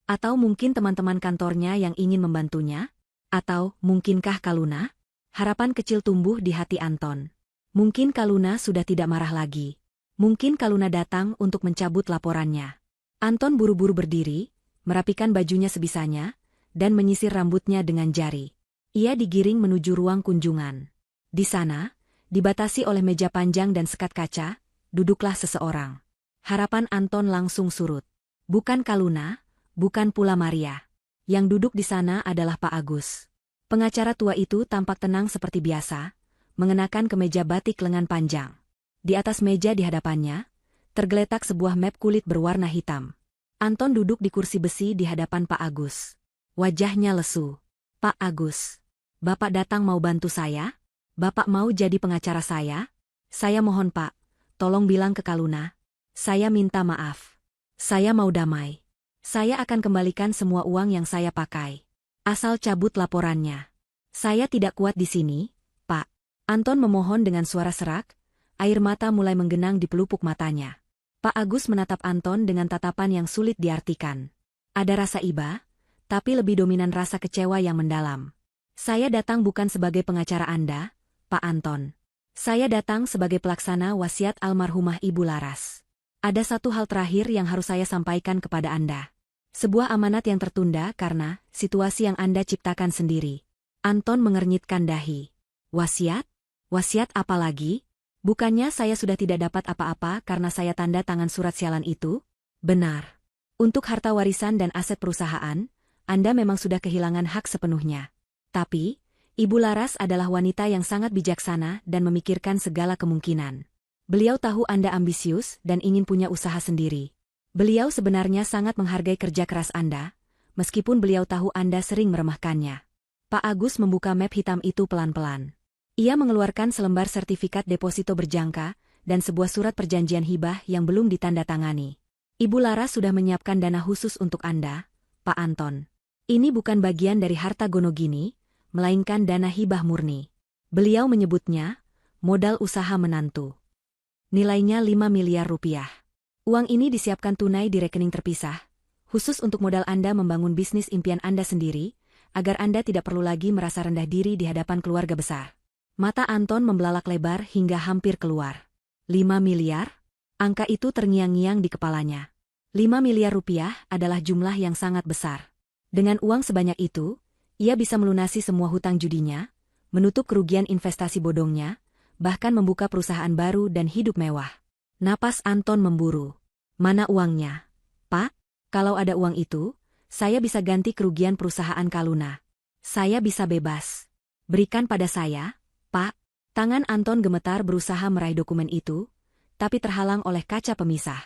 Atau mungkin teman-teman kantornya yang ingin membantunya? Atau mungkinkah Kaluna? Harapan kecil tumbuh di hati Anton. Mungkin Kaluna sudah tidak marah lagi. Mungkin Kaluna datang untuk mencabut laporannya. Anton buru-buru berdiri, merapikan bajunya sebisanya, dan menyisir rambutnya dengan jari. Ia digiring menuju ruang kunjungan. Di sana, dibatasi oleh meja panjang dan sekat kaca, duduklah seseorang. Harapan Anton langsung surut. Bukan Kaluna, bukan pula Maria. Yang duduk di sana adalah Pak Agus. Pengacara tua itu tampak tenang seperti biasa, mengenakan kemeja batik lengan panjang. Di atas meja di hadapannya, tergeletak sebuah map kulit berwarna hitam. Anton duduk di kursi besi di hadapan Pak Agus. Wajahnya lesu. Pak Agus, Bapak datang mau bantu saya? Bapak mau jadi pengacara saya? Saya mohon Pak, tolong bilang ke Kaluna. Saya minta maaf. Saya mau damai. Saya akan kembalikan semua uang yang saya pakai. Asal cabut laporannya. Saya tidak kuat di sini, Pak. Anton memohon dengan suara serak, air mata mulai menggenang di pelupuk matanya. Pak Agus menatap Anton dengan tatapan yang sulit diartikan. Ada rasa iba, tapi lebih dominan rasa kecewa yang mendalam. Saya datang bukan sebagai pengacara Anda, Pak Anton. Saya datang sebagai pelaksana wasiat almarhumah Ibu Laras. Ada satu hal terakhir yang harus saya sampaikan kepada Anda. Sebuah amanat yang tertunda karena situasi yang Anda ciptakan sendiri. Anton mengernyitkan dahi. Wasiat? Wasiat apa lagi? Bukannya saya sudah tidak dapat apa-apa karena saya tanda tangan surat sialan itu? Benar. Untuk harta warisan dan aset perusahaan, Anda memang sudah kehilangan hak sepenuhnya. Tapi, Ibu Laras adalah wanita yang sangat bijaksana dan memikirkan segala kemungkinan. Beliau tahu Anda ambisius dan ingin punya usaha sendiri. Beliau sebenarnya sangat menghargai kerja keras Anda, meskipun beliau tahu Anda sering meremehkannya. Pak Agus membuka map hitam itu pelan-pelan. Ia mengeluarkan selembar sertifikat deposito berjangka dan sebuah surat perjanjian hibah yang belum ditandatangani. Ibu Laras sudah menyiapkan dana khusus untuk Anda, Pak Anton. Ini bukan bagian dari harta Gonogini, melainkan dana hibah murni. Beliau menyebutnya modal usaha menantu. Nilainya 5 miliar rupiah. Uang ini disiapkan tunai di rekening terpisah, khusus untuk modal Anda membangun bisnis impian Anda sendiri, agar Anda tidak perlu lagi merasa rendah diri di hadapan keluarga besar. Mata Anton membelalak lebar hingga hampir keluar. 5 miliar? Angka itu terngiang-ngiang di kepalanya. 5 miliar rupiah adalah jumlah yang sangat besar. Dengan uang sebanyak itu, ia bisa melunasi semua hutang judinya, menutup kerugian investasi bodongnya, bahkan membuka perusahaan baru dan hidup mewah. Napas Anton memburu. Mana uangnya? Pak, kalau ada uang itu, saya bisa ganti kerugian perusahaan Kaluna. Saya bisa bebas. Berikan pada saya, Pak. Tangan Anton gemetar berusaha meraih dokumen itu, tapi terhalang oleh kaca pemisah.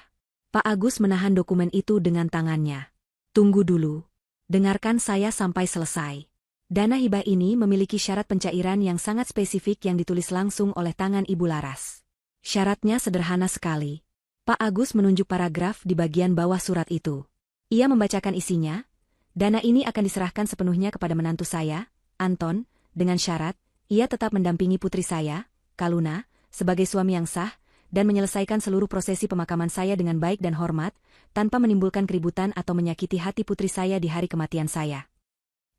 Pak Agus menahan dokumen itu dengan tangannya. Tunggu dulu. Dengarkan saya sampai selesai. Dana hibah ini memiliki syarat pencairan yang sangat spesifik yang ditulis langsung oleh tangan Ibu Laras. Syaratnya sederhana sekali. Pak Agus menunjuk paragraf di bagian bawah surat itu. Ia membacakan isinya. Dana ini akan diserahkan sepenuhnya kepada menantu saya, Anton, dengan syarat, ia tetap mendampingi putri saya, Kaluna, sebagai suami yang sah, dan menyelesaikan seluruh prosesi pemakaman saya dengan baik dan hormat, tanpa menimbulkan keributan atau menyakiti hati putri saya di hari kematian saya.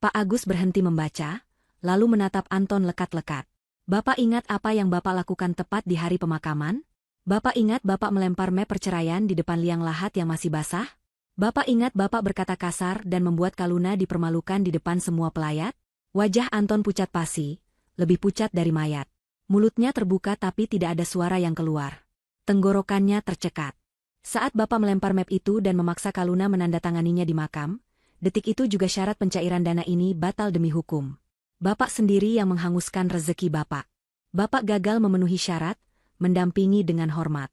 Pak Agus berhenti membaca, lalu menatap Anton lekat-lekat. Bapak ingat apa yang Bapak lakukan tepat di hari pemakaman? Bapak ingat Bapak melempar map perceraian di depan liang lahat yang masih basah? Bapak ingat Bapak berkata kasar dan membuat Kaluna dipermalukan di depan semua pelayat? Wajah Anton pucat pasi, lebih pucat dari mayat. Mulutnya terbuka tapi tidak ada suara yang keluar. Tenggorokannya tercekat. Saat Bapak melempar map itu dan memaksa Kaluna menandatanganinya di makam, detik itu juga syarat pencairan dana ini batal demi hukum. Bapak sendiri yang menghanguskan rezeki Bapak. Bapak gagal memenuhi syarat, mendampingi dengan hormat.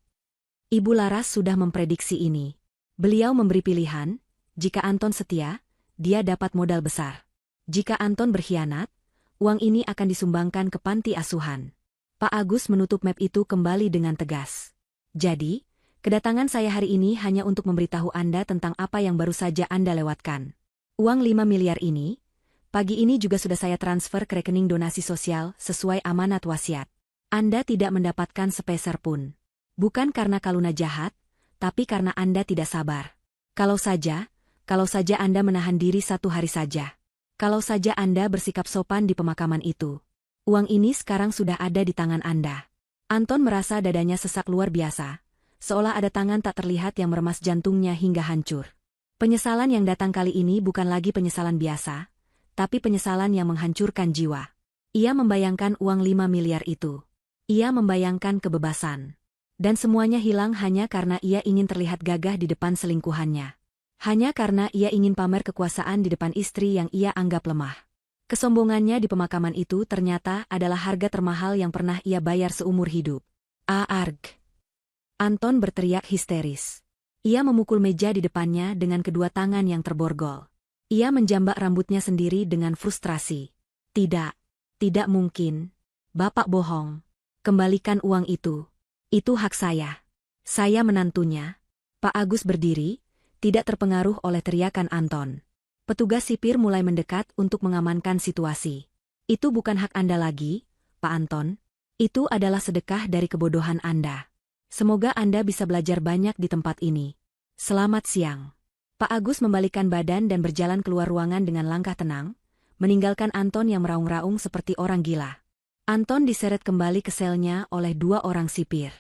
Ibu Laras sudah memprediksi ini. Beliau memberi pilihan, jika Anton setia, dia dapat modal besar. Jika Anton berkhianat, uang ini akan disumbangkan ke panti asuhan. Pak Agus menutup map itu kembali dengan tegas. Jadi, kedatangan saya hari ini hanya untuk memberitahu Anda tentang apa yang baru saja Anda lewatkan. Uang 5 miliar ini, pagi ini juga sudah saya transfer ke rekening donasi sosial sesuai amanat wasiat. Anda tidak mendapatkan sepeser pun. Bukan karena Kaluna jahat, tapi karena Anda tidak sabar. Kalau saja Anda menahan diri 1 hari saja. Kalau saja Anda bersikap sopan di pemakaman itu. Uang ini sekarang sudah ada di tangan Anda. Anton merasa dadanya sesak luar biasa, seolah ada tangan tak terlihat yang meremas jantungnya hingga hancur. Penyesalan yang datang kali ini bukan lagi penyesalan biasa, tapi penyesalan yang menghancurkan jiwa. Ia membayangkan uang 5 miliar itu. Ia membayangkan kebebasan. Dan semuanya hilang hanya karena ia ingin terlihat gagah di depan selingkuhannya. Hanya karena ia ingin pamer kekuasaan di depan istri yang ia anggap lemah. Kesombongannya di pemakaman itu ternyata adalah harga termahal yang pernah ia bayar seumur hidup. Arg! Anton berteriak histeris. Ia memukul meja di depannya dengan kedua tangan yang terborgol. Ia menjambak rambutnya sendiri dengan frustrasi. Tidak. Tidak mungkin. Bapak bohong. Kembalikan uang itu. Itu hak saya. Saya menantunya. Pak Agus berdiri, tidak terpengaruh oleh teriakan Anton. Petugas sipir mulai mendekat untuk mengamankan situasi. Itu bukan hak Anda lagi, Pak Anton. Itu adalah sedekah dari kebodohan Anda. Semoga Anda bisa belajar banyak di tempat ini. Selamat siang. Pak Agus membalikkan badan dan berjalan keluar ruangan dengan langkah tenang, meninggalkan Anton yang meraung-raung seperti orang gila. Anton diseret kembali ke selnya oleh 2 orang sipir.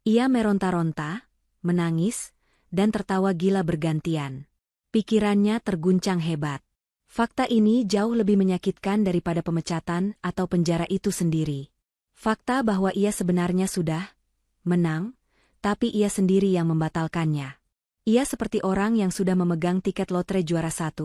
Ia meronta-ronta, menangis, dan tertawa gila bergantian. Pikirannya terguncang hebat. Fakta ini jauh lebih menyakitkan daripada pemecatan atau penjara itu sendiri. Fakta bahwa ia sebenarnya sudah menang, tapi ia sendiri yang membatalkannya. Ia seperti orang yang sudah memegang tiket lotre juara 1,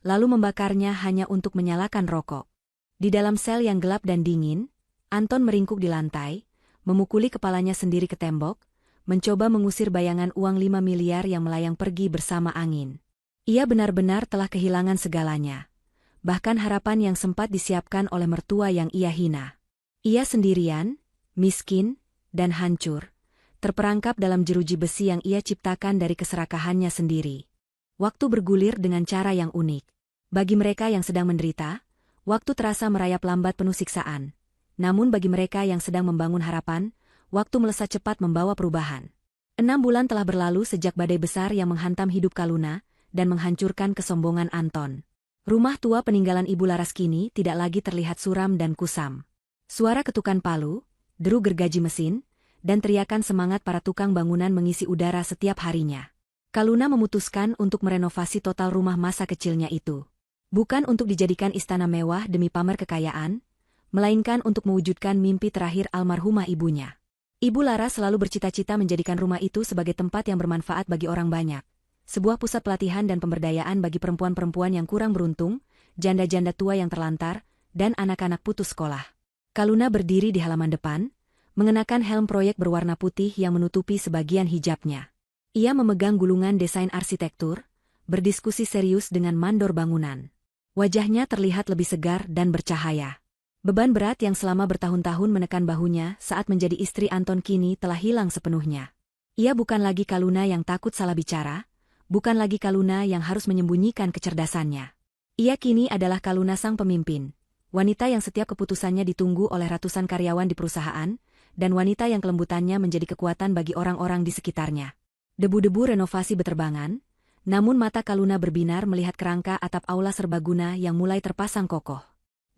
lalu membakarnya hanya untuk menyalakan rokok. Di dalam sel yang gelap dan dingin, Anton meringkuk di lantai, memukuli kepalanya sendiri ke tembok, mencoba mengusir bayangan uang 5 miliar yang melayang pergi bersama angin. Ia benar-benar telah kehilangan segalanya. Bahkan harapan yang sempat disiapkan oleh mertua yang ia hina. Ia sendirian, miskin, dan hancur, terperangkap dalam jeruji besi yang ia ciptakan dari keserakahannya sendiri. Waktu bergulir dengan cara yang unik. Bagi mereka yang sedang menderita, waktu terasa merayap lambat penuh siksaan. Namun bagi mereka yang sedang membangun harapan, waktu melesat cepat membawa perubahan. 6 bulan telah berlalu sejak badai besar yang menghantam hidup Kaluna dan menghancurkan kesombongan Anton. Rumah tua peninggalan Ibu Laras kini tidak lagi terlihat suram dan kusam. Suara ketukan palu, deru gergaji mesin, dan teriakan semangat para tukang bangunan mengisi udara setiap harinya. Kaluna memutuskan untuk merenovasi total rumah masa kecilnya itu. Bukan untuk dijadikan istana mewah demi pamer kekayaan, melainkan untuk mewujudkan mimpi terakhir almarhumah ibunya. Ibu Laras selalu bercita-cita menjadikan rumah itu sebagai tempat yang bermanfaat bagi orang banyak. Sebuah pusat pelatihan dan pemberdayaan bagi perempuan-perempuan yang kurang beruntung, janda-janda tua yang terlantar, dan anak-anak putus sekolah. Kaluna berdiri di halaman depan, mengenakan helm proyek berwarna putih yang menutupi sebagian hijabnya. Ia memegang gulungan desain arsitektur, berdiskusi serius dengan mandor bangunan. Wajahnya terlihat lebih segar dan bercahaya. Beban berat yang selama bertahun-tahun menekan bahunya saat menjadi istri Anton kini telah hilang sepenuhnya. Ia bukan lagi Kaluna yang takut salah bicara, bukan lagi Kaluna yang harus menyembunyikan kecerdasannya. Ia kini adalah Kaluna sang pemimpin, wanita yang setiap keputusannya ditunggu oleh ratusan karyawan di perusahaan, dan wanita yang kelembutannya menjadi kekuatan bagi orang-orang di sekitarnya. Debu-debu renovasi beterbangan, namun mata Kaluna berbinar melihat kerangka atap aula serbaguna yang mulai terpasang kokoh.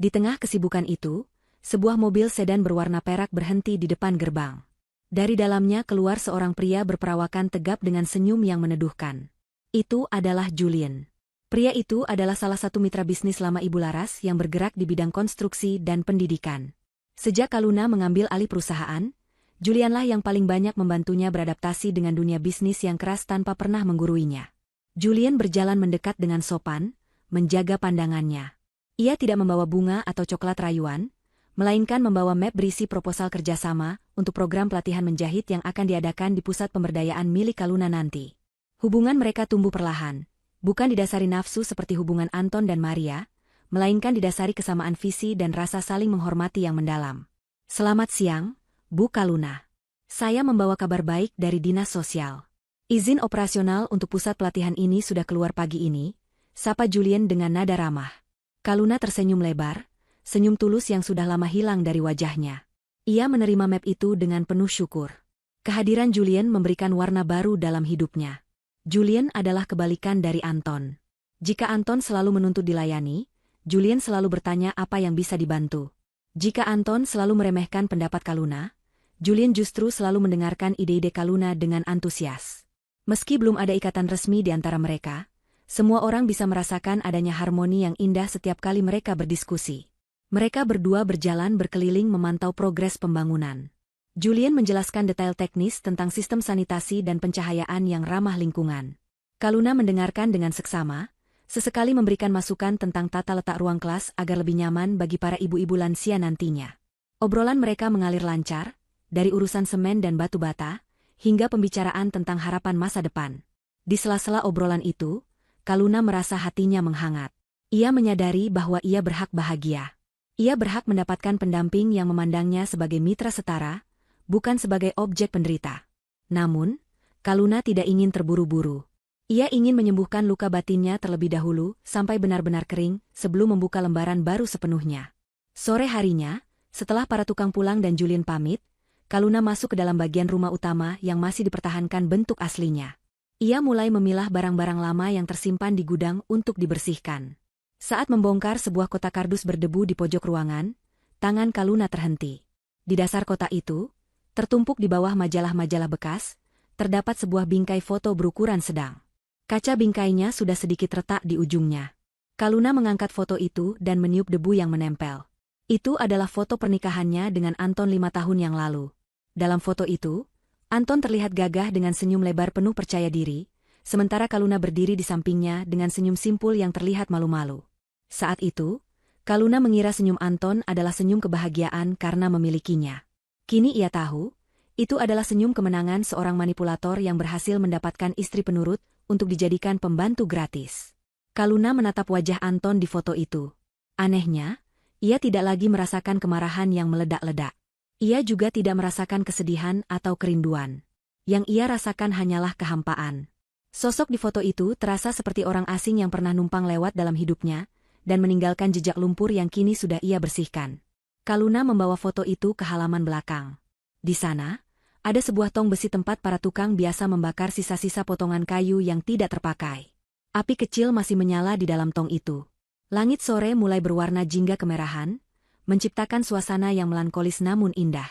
Di tengah kesibukan itu, sebuah mobil sedan berwarna perak berhenti di depan gerbang. Dari dalamnya keluar seorang pria berperawakan tegap dengan senyum yang meneduhkan. Itu adalah Julian. Pria itu adalah salah satu mitra bisnis lama Ibu Laras yang bergerak di bidang konstruksi dan pendidikan. Sejak Kaluna mengambil alih perusahaan, Julianlah yang paling banyak membantunya beradaptasi dengan dunia bisnis yang keras tanpa pernah mengguruinya. Julian berjalan mendekat dengan sopan, menjaga pandangannya. Ia tidak membawa bunga atau coklat rayuan, melainkan membawa map berisi proposal kerjasama untuk program pelatihan menjahit yang akan diadakan di pusat pemberdayaan milik Kaluna nanti. Hubungan mereka tumbuh perlahan, bukan didasari nafsu seperti hubungan Anton dan Maria, melainkan didasari kesamaan visi dan rasa saling menghormati yang mendalam. Selamat siang, Bu Kaluna. Saya membawa kabar baik dari Dinas Sosial. Izin operasional untuk pusat pelatihan ini sudah keluar pagi ini, sapa Julian dengan nada ramah. Kaluna tersenyum lebar, senyum tulus yang sudah lama hilang dari wajahnya. Ia menerima map itu dengan penuh syukur. Kehadiran Julian memberikan warna baru dalam hidupnya. Julian adalah kebalikan dari Anton. Jika Anton selalu menuntut dilayani, Julian selalu bertanya apa yang bisa dibantu. Jika Anton selalu meremehkan pendapat Kaluna, Julian justru selalu mendengarkan ide-ide Kaluna dengan antusias. Meski belum ada ikatan resmi di antara mereka, semua orang bisa merasakan adanya harmoni yang indah setiap kali mereka berdiskusi. Mereka berdua berjalan berkeliling memantau progres pembangunan. Julian menjelaskan detail teknis tentang sistem sanitasi dan pencahayaan yang ramah lingkungan. Kaluna mendengarkan dengan seksama, sesekali memberikan masukan tentang tata letak ruang kelas agar lebih nyaman bagi para ibu-ibu lansia nantinya. Obrolan mereka mengalir lancar, dari urusan semen dan batu bata, hingga pembicaraan tentang harapan masa depan. Di sela-sela obrolan itu, Kaluna merasa hatinya menghangat. Ia menyadari bahwa ia berhak bahagia. Ia berhak mendapatkan pendamping yang memandangnya sebagai mitra setara, bukan sebagai objek penderita. Namun, Kaluna tidak ingin terburu-buru. Ia ingin menyembuhkan luka batinnya terlebih dahulu sampai benar-benar kering sebelum membuka lembaran baru sepenuhnya. Sore harinya, setelah para tukang pulang dan Julian pamit, Kaluna masuk ke dalam bagian rumah utama yang masih dipertahankan bentuk aslinya. Ia mulai memilah barang-barang lama yang tersimpan di gudang untuk dibersihkan. Saat membongkar sebuah kotak kardus berdebu di pojok ruangan, tangan Kaluna terhenti. Di dasar kotak itu, tertumpuk di bawah majalah-majalah bekas, terdapat sebuah bingkai foto berukuran sedang. Kaca bingkainya sudah sedikit retak di ujungnya. Kaluna mengangkat foto itu dan meniup debu yang menempel. Itu adalah foto pernikahannya dengan Anton 5 tahun yang lalu. Dalam foto itu, Anton terlihat gagah dengan senyum lebar penuh percaya diri, sementara Kaluna berdiri di sampingnya dengan senyum simpul yang terlihat malu-malu. Saat itu, Kaluna mengira senyum Anton adalah senyum kebahagiaan karena memilikinya. Kini ia tahu, itu adalah senyum kemenangan seorang manipulator yang berhasil mendapatkan istri penurut untuk dijadikan pembantu gratis. Kaluna menatap wajah Anton di foto itu. Anehnya, ia tidak lagi merasakan kemarahan yang meledak-ledak. Ia juga tidak merasakan kesedihan atau kerinduan. Yang ia rasakan hanyalah kehampaan. Sosok di foto itu terasa seperti orang asing yang pernah numpang lewat dalam hidupnya, dan meninggalkan jejak lumpur yang kini sudah ia bersihkan. Kaluna membawa foto itu ke halaman belakang. Di sana, ada sebuah tong besi tempat para tukang biasa membakar sisa-sisa potongan kayu yang tidak terpakai. Api kecil masih menyala di dalam tong itu. Langit sore mulai berwarna jingga kemerahan, menciptakan suasana yang melankolis namun indah.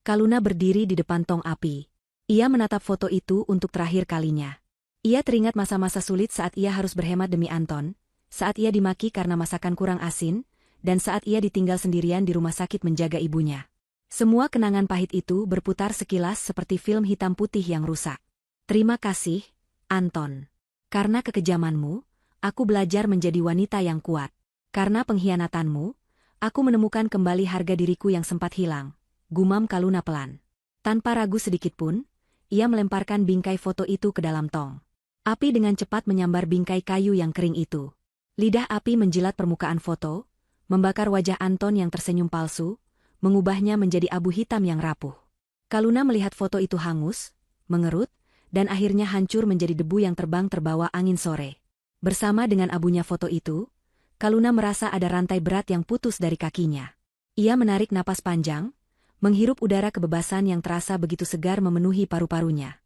Kaluna berdiri di depan tong api. Ia menatap foto itu untuk terakhir kalinya. Ia teringat masa-masa sulit saat ia harus berhemat demi Anton, saat ia dimaki karena masakan kurang asin, dan saat ia ditinggal sendirian di rumah sakit menjaga ibunya. Semua kenangan pahit itu berputar sekilas seperti film hitam putih yang rusak. Terima kasih, Anton. Karena kekejamanmu, aku belajar menjadi wanita yang kuat. Karena pengkhianatanmu, aku menemukan kembali harga diriku yang sempat hilang, gumam Kaluna pelan. Tanpa ragu sedikitpun, ia melemparkan bingkai foto itu ke dalam tong. Api dengan cepat menyambar bingkai kayu yang kering itu. Lidah api menjilat permukaan foto, membakar wajah Anton yang tersenyum palsu, mengubahnya menjadi abu hitam yang rapuh. Kaluna melihat foto itu hangus, mengerut, dan akhirnya hancur menjadi debu yang terbang terbawa angin sore. Bersama dengan abunya foto itu, Kaluna merasa ada rantai berat yang putus dari kakinya. Ia menarik napas panjang, menghirup udara kebebasan yang terasa begitu segar memenuhi paru-parunya.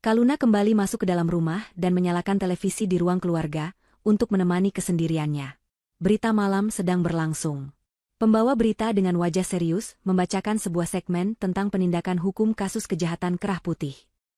Kaluna kembali masuk ke dalam rumah dan menyalakan televisi di ruang keluarga untuk menemani kesendiriannya. Berita malam sedang berlangsung. Pembawa berita dengan wajah serius membacakan sebuah segmen tentang penindakan hukum kasus kejahatan kerah putih.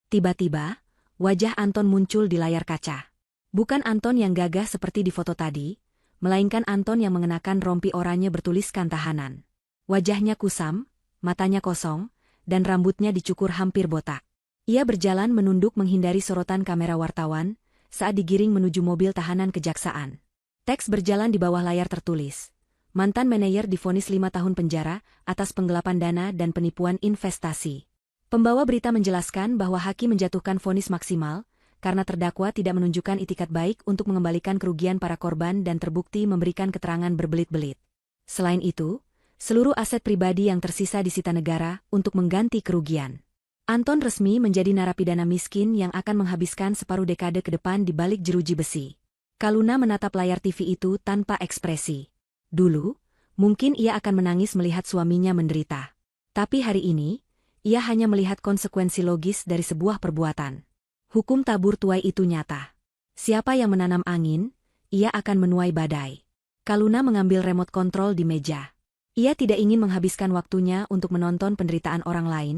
Tiba-tiba, wajah Anton muncul di layar kaca. Bukan Anton yang gagah seperti di foto tadi, melainkan Anton yang mengenakan rompi oranye bertuliskan tahanan. Wajahnya kusam, matanya kosong, dan rambutnya dicukur hampir botak. Ia berjalan menunduk menghindari sorotan kamera wartawan saat digiring menuju mobil tahanan kejaksaan. Teks berjalan di bawah layar tertulis. Mantan manajer divonis 5 tahun penjara atas penggelapan dana dan penipuan investasi. Pembawa berita menjelaskan bahwa hakim menjatuhkan vonis maksimal, karena terdakwa tidak menunjukkan itikat baik untuk mengembalikan kerugian para korban dan terbukti memberikan keterangan berbelit-belit. Selain itu, seluruh aset pribadi yang tersisa disita negara untuk mengganti kerugian. Anton resmi menjadi narapidana miskin yang akan menghabiskan separuh dekade ke depan di balik jeruji besi. Kaluna menatap layar TV itu tanpa ekspresi. Dulu, mungkin ia akan menangis melihat suaminya menderita. Tapi hari ini, ia hanya melihat konsekuensi logis dari sebuah perbuatan. Hukum tabur tuai itu nyata. Siapa yang menanam angin, ia akan menuai badai. Kaluna mengambil remote kontrol di meja. Ia tidak ingin menghabiskan waktunya untuk menonton penderitaan orang lain,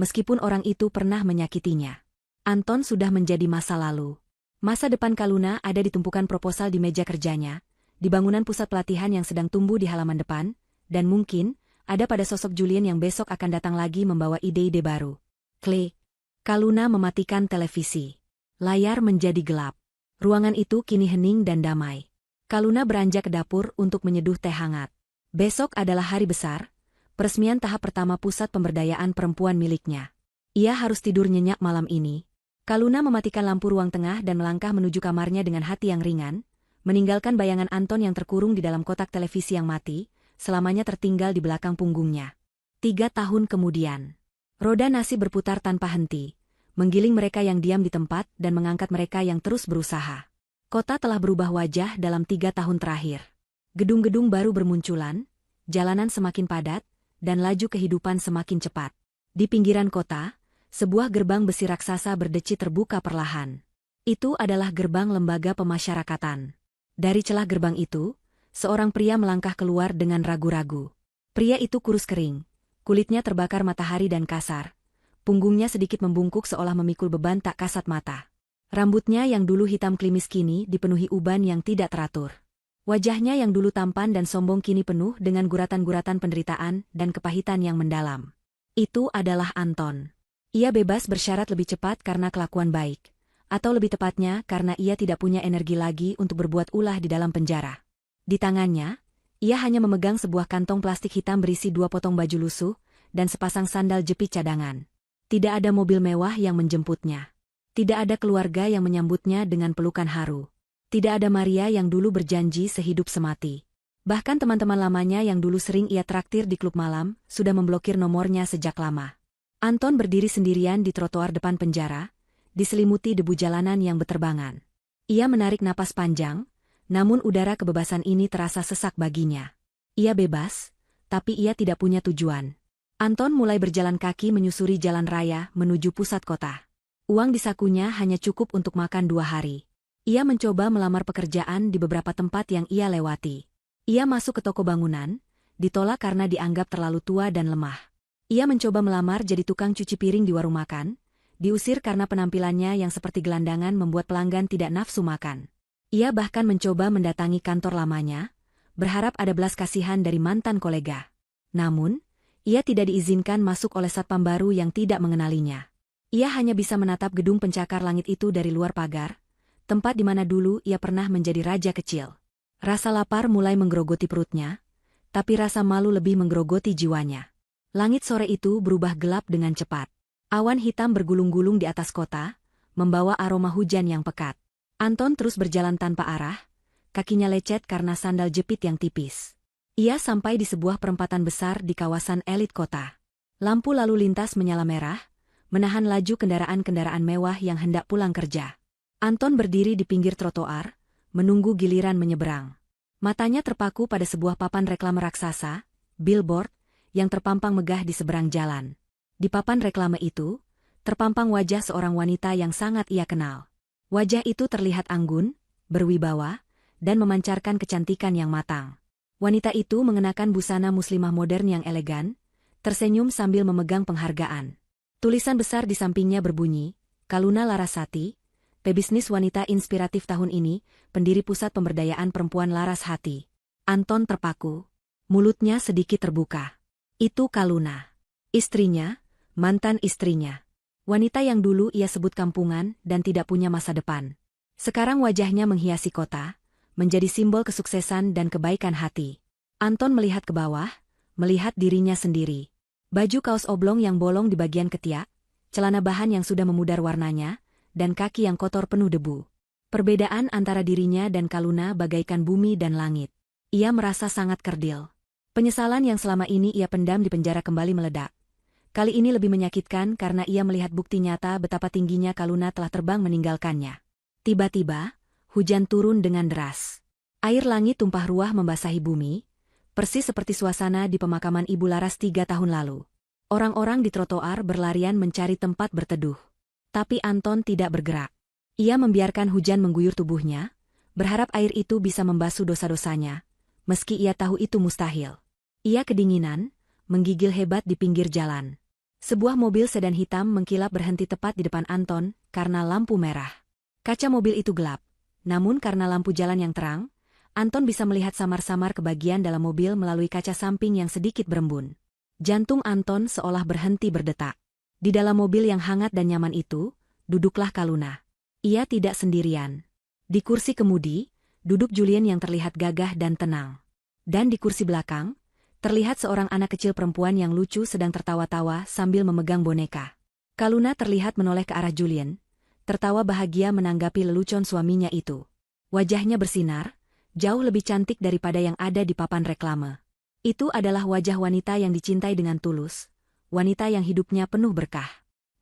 meskipun orang itu pernah menyakitinya. Anton sudah menjadi masa lalu. Masa depan Kaluna ada di tumpukan proposal di meja kerjanya, di bangunan pusat pelatihan yang sedang tumbuh di halaman depan, dan mungkin, ada pada sosok Julian yang besok akan datang lagi membawa ide-ide baru. Klik. Kaluna mematikan televisi. Layar menjadi gelap. Ruangan itu kini hening dan damai. Kaluna beranjak ke dapur untuk menyeduh teh hangat. Besok adalah hari besar, peresmian tahap pertama pusat pemberdayaan perempuan miliknya. Ia harus tidur nyenyak malam ini. Kaluna mematikan lampu ruang tengah dan melangkah menuju kamarnya dengan hati yang ringan, meninggalkan bayangan Anton yang terkurung di dalam kotak televisi yang mati, selamanya tertinggal di belakang punggungnya. 3 tahun kemudian. Roda nasi berputar tanpa henti, menggiling mereka yang diam di tempat dan mengangkat mereka yang terus berusaha. Kota telah berubah wajah dalam 3 tahun terakhir. Gedung-gedung baru bermunculan, jalanan semakin padat, dan laju kehidupan semakin cepat. Di pinggiran kota, sebuah gerbang besi raksasa berdecit terbuka perlahan. Itu adalah gerbang lembaga pemasyarakatan. Dari celah gerbang itu, seorang pria melangkah keluar dengan ragu-ragu. Pria itu kurus kering. Kulitnya terbakar matahari dan kasar. Punggungnya sedikit membungkuk seolah memikul beban tak kasat mata. Rambutnya yang dulu hitam klimis kini dipenuhi uban yang tidak teratur. Wajahnya yang dulu tampan dan sombong kini penuh dengan guratan-guratan penderitaan dan kepahitan yang mendalam. Itu adalah Anton. Ia bebas bersyarat lebih cepat karena kelakuan baik. Atau lebih tepatnya karena ia tidak punya energi lagi untuk berbuat ulah di dalam penjara. Di tangannya, ia hanya memegang sebuah kantong plastik hitam berisi 2 potong baju lusuh dan sepasang sandal jepit cadangan. Tidak ada mobil mewah yang menjemputnya. Tidak ada keluarga yang menyambutnya dengan pelukan haru. Tidak ada Maria yang dulu berjanji sehidup semati. Bahkan teman-teman lamanya yang dulu sering ia traktir di klub malam sudah memblokir nomornya sejak lama. Anton berdiri sendirian di trotoar depan penjara, diselimuti debu jalanan yang beterbangan. Ia menarik napas panjang, namun udara kebebasan ini terasa sesak baginya. Ia bebas, tapi ia tidak punya tujuan. Anton mulai berjalan kaki menyusuri jalan raya menuju pusat kota. Uang di sakunya hanya cukup untuk makan 2 hari. Ia mencoba melamar pekerjaan di beberapa tempat yang ia lewati. Ia masuk ke toko bangunan, ditolak karena dianggap terlalu tua dan lemah. Ia mencoba melamar jadi tukang cuci piring di warung makan, diusir karena penampilannya yang seperti gelandangan membuat pelanggan tidak nafsu makan. Ia bahkan mencoba mendatangi kantor lamanya, berharap ada belas kasihan dari mantan kolega. Namun, ia tidak diizinkan masuk oleh satpam baru yang tidak mengenalinya. Ia hanya bisa menatap gedung pencakar langit itu dari luar pagar, tempat di mana dulu ia pernah menjadi raja kecil. Rasa lapar mulai menggerogoti perutnya, tapi rasa malu lebih menggerogoti jiwanya. Langit sore itu berubah gelap dengan cepat. Awan hitam bergulung-gulung di atas kota, membawa aroma hujan yang pekat. Anton terus berjalan tanpa arah, kakinya lecet karena sandal jepit yang tipis. Ia sampai di sebuah perempatan besar di kawasan elit kota. Lampu lalu lintas menyala merah, menahan laju kendaraan-kendaraan mewah yang hendak pulang kerja. Anton berdiri di pinggir trotoar, menunggu giliran menyeberang. Matanya terpaku pada sebuah papan reklame raksasa, billboard, yang terpampang megah di seberang jalan. Di papan reklame itu, terpampang wajah seorang wanita yang sangat ia kenal. Wajah itu terlihat anggun, berwibawa, dan memancarkan kecantikan yang matang. Wanita itu mengenakan busana muslimah modern yang elegan, tersenyum sambil memegang penghargaan. Tulisan besar di sampingnya berbunyi, Kaluna Larasati, pebisnis wanita inspiratif tahun ini, pendiri pusat pemberdayaan perempuan laras hati. Anton terpaku. Mulutnya sedikit terbuka. Itu Kaluna. Istrinya, mantan istrinya. Wanita yang dulu ia sebut kampungan dan tidak punya masa depan. Sekarang wajahnya menghiasi kota, menjadi simbol kesuksesan dan kebaikan hati. Anton melihat ke bawah, melihat dirinya sendiri. Baju kaos oblong yang bolong di bagian ketiak, celana bahan yang sudah memudar warnanya, dan kaki yang kotor penuh debu. Perbedaan antara dirinya dan Kaluna bagaikan bumi dan langit. Ia merasa sangat kerdil. Penyesalan yang selama ini ia pendam di penjara kembali meledak. Kali ini lebih menyakitkan karena ia melihat bukti nyata betapa tingginya Kaluna telah terbang meninggalkannya. Tiba-tiba, hujan turun dengan deras. Air langit tumpah ruah membasahi bumi, persis seperti suasana di pemakaman Ibu Laras 3 tahun lalu. Orang-orang di trotoar berlarian mencari tempat berteduh. Tapi Anton tidak bergerak. Ia membiarkan hujan mengguyur tubuhnya, berharap air itu bisa membasuh dosa-dosanya, meski ia tahu itu mustahil. Ia kedinginan, menggigil hebat di pinggir jalan. Sebuah mobil sedan hitam mengkilap berhenti tepat di depan Anton karena lampu merah. Kaca mobil itu gelap, namun karena lampu jalan yang terang, Anton bisa melihat samar-samar ke bagian dalam mobil melalui kaca samping yang sedikit berembun. Jantung Anton seolah berhenti berdetak. Di dalam mobil yang hangat dan nyaman itu, duduklah Kaluna. Ia tidak sendirian. Di kursi kemudi, duduk Julien yang terlihat gagah dan tenang. Dan di kursi belakang, terlihat seorang anak kecil perempuan yang lucu sedang tertawa-tawa sambil memegang boneka. Kaluna terlihat menoleh ke arah Julien, tertawa bahagia menanggapi lelucon suaminya itu. Wajahnya bersinar, jauh lebih cantik daripada yang ada di papan reklame. Itu adalah wajah wanita yang dicintai dengan tulus, wanita yang hidupnya penuh berkah.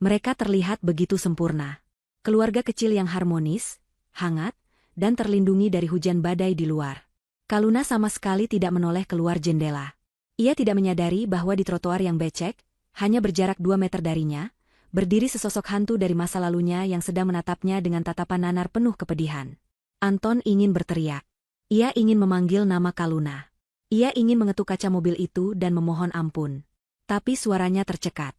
Mereka terlihat begitu sempurna. Keluarga kecil yang harmonis, hangat, dan terlindungi dari hujan badai di luar. Kaluna sama sekali tidak menoleh keluar jendela. Ia tidak menyadari bahwa di trotoar yang becek, hanya berjarak 2 meter darinya, berdiri sesosok hantu dari masa lalunya yang sedang menatapnya dengan tatapan nanar penuh kepedihan. Anton ingin berteriak. Ia ingin memanggil nama Kaluna. Ia ingin mengetuk kaca mobil itu dan memohon ampun. Tapi suaranya tercekat.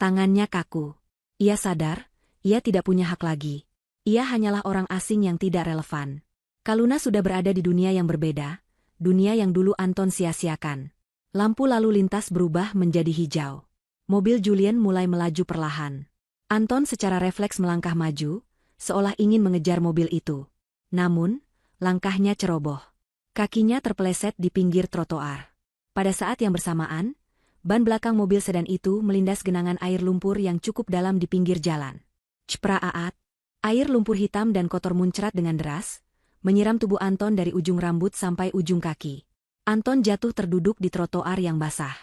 Tangannya kaku. Ia sadar, ia tidak punya hak lagi. Ia hanyalah orang asing yang tidak relevan. Kaluna sudah berada di dunia yang berbeda, dunia yang dulu Anton sia-siakan. Lampu lalu lintas berubah menjadi hijau. Mobil Julien mulai melaju perlahan. Anton secara refleks melangkah maju, seolah ingin mengejar mobil itu. Namun, langkahnya ceroboh. Kakinya terpeleset di pinggir trotoar. Pada saat yang bersamaan, ban belakang mobil sedan itu melindas genangan air lumpur yang cukup dalam di pinggir jalan. Cepraaat. Air lumpur hitam dan kotor muncrat dengan deras, menyiram tubuh Anton dari ujung rambut sampai ujung kaki. Anton jatuh terduduk di trotoar yang basah.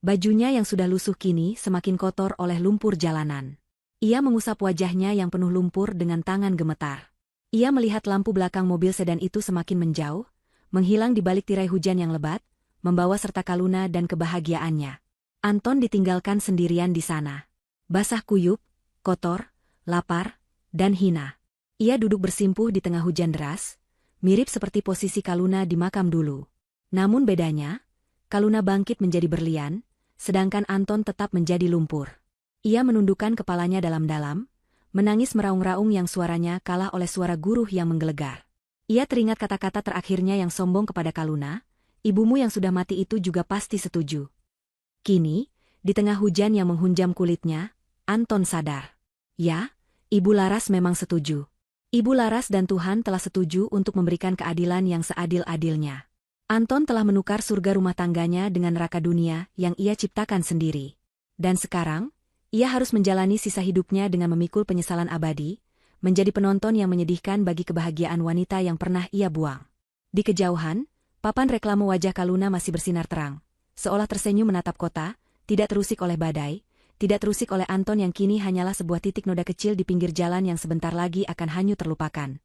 Bajunya yang sudah lusuh kini semakin kotor oleh lumpur jalanan. Ia mengusap wajahnya yang penuh lumpur dengan tangan gemetar. Ia melihat lampu belakang mobil sedan itu semakin menjauh, menghilang di balik tirai hujan yang lebat, membawa serta Kaluna dan kebahagiaannya. Anton ditinggalkan sendirian di sana. Basah kuyup, kotor, lapar, dan hina. Ia duduk bersimpuh di tengah hujan deras, mirip seperti posisi Kaluna di makam dulu. Namun bedanya, Kaluna bangkit menjadi berlian, sedangkan Anton tetap menjadi lumpur. Ia menundukkan kepalanya dalam-dalam, menangis meraung-raung yang suaranya kalah oleh suara guruh yang menggelegar. Ia teringat kata-kata terakhirnya yang sombong kepada Kaluna, ibumu yang sudah mati itu juga pasti setuju. Kini, di tengah hujan yang menghunjam kulitnya, Anton sadar. Ya, Ibu Laras memang setuju. Ibu Laras dan Tuhan telah setuju untuk memberikan keadilan yang seadil-adilnya. Anton telah menukar surga rumah tangganya dengan neraka dunia yang ia ciptakan sendiri. Dan sekarang, ia harus menjalani sisa hidupnya dengan memikul penyesalan abadi, menjadi penonton yang menyedihkan bagi kebahagiaan wanita yang pernah ia buang. Di kejauhan, papan reklame wajah Kaluna masih bersinar terang, seolah tersenyum menatap kota, tidak terusik oleh badai, tidak terusik oleh Anton yang kini hanyalah sebuah titik noda kecil di pinggir jalan yang sebentar lagi akan hanyut terlupakan.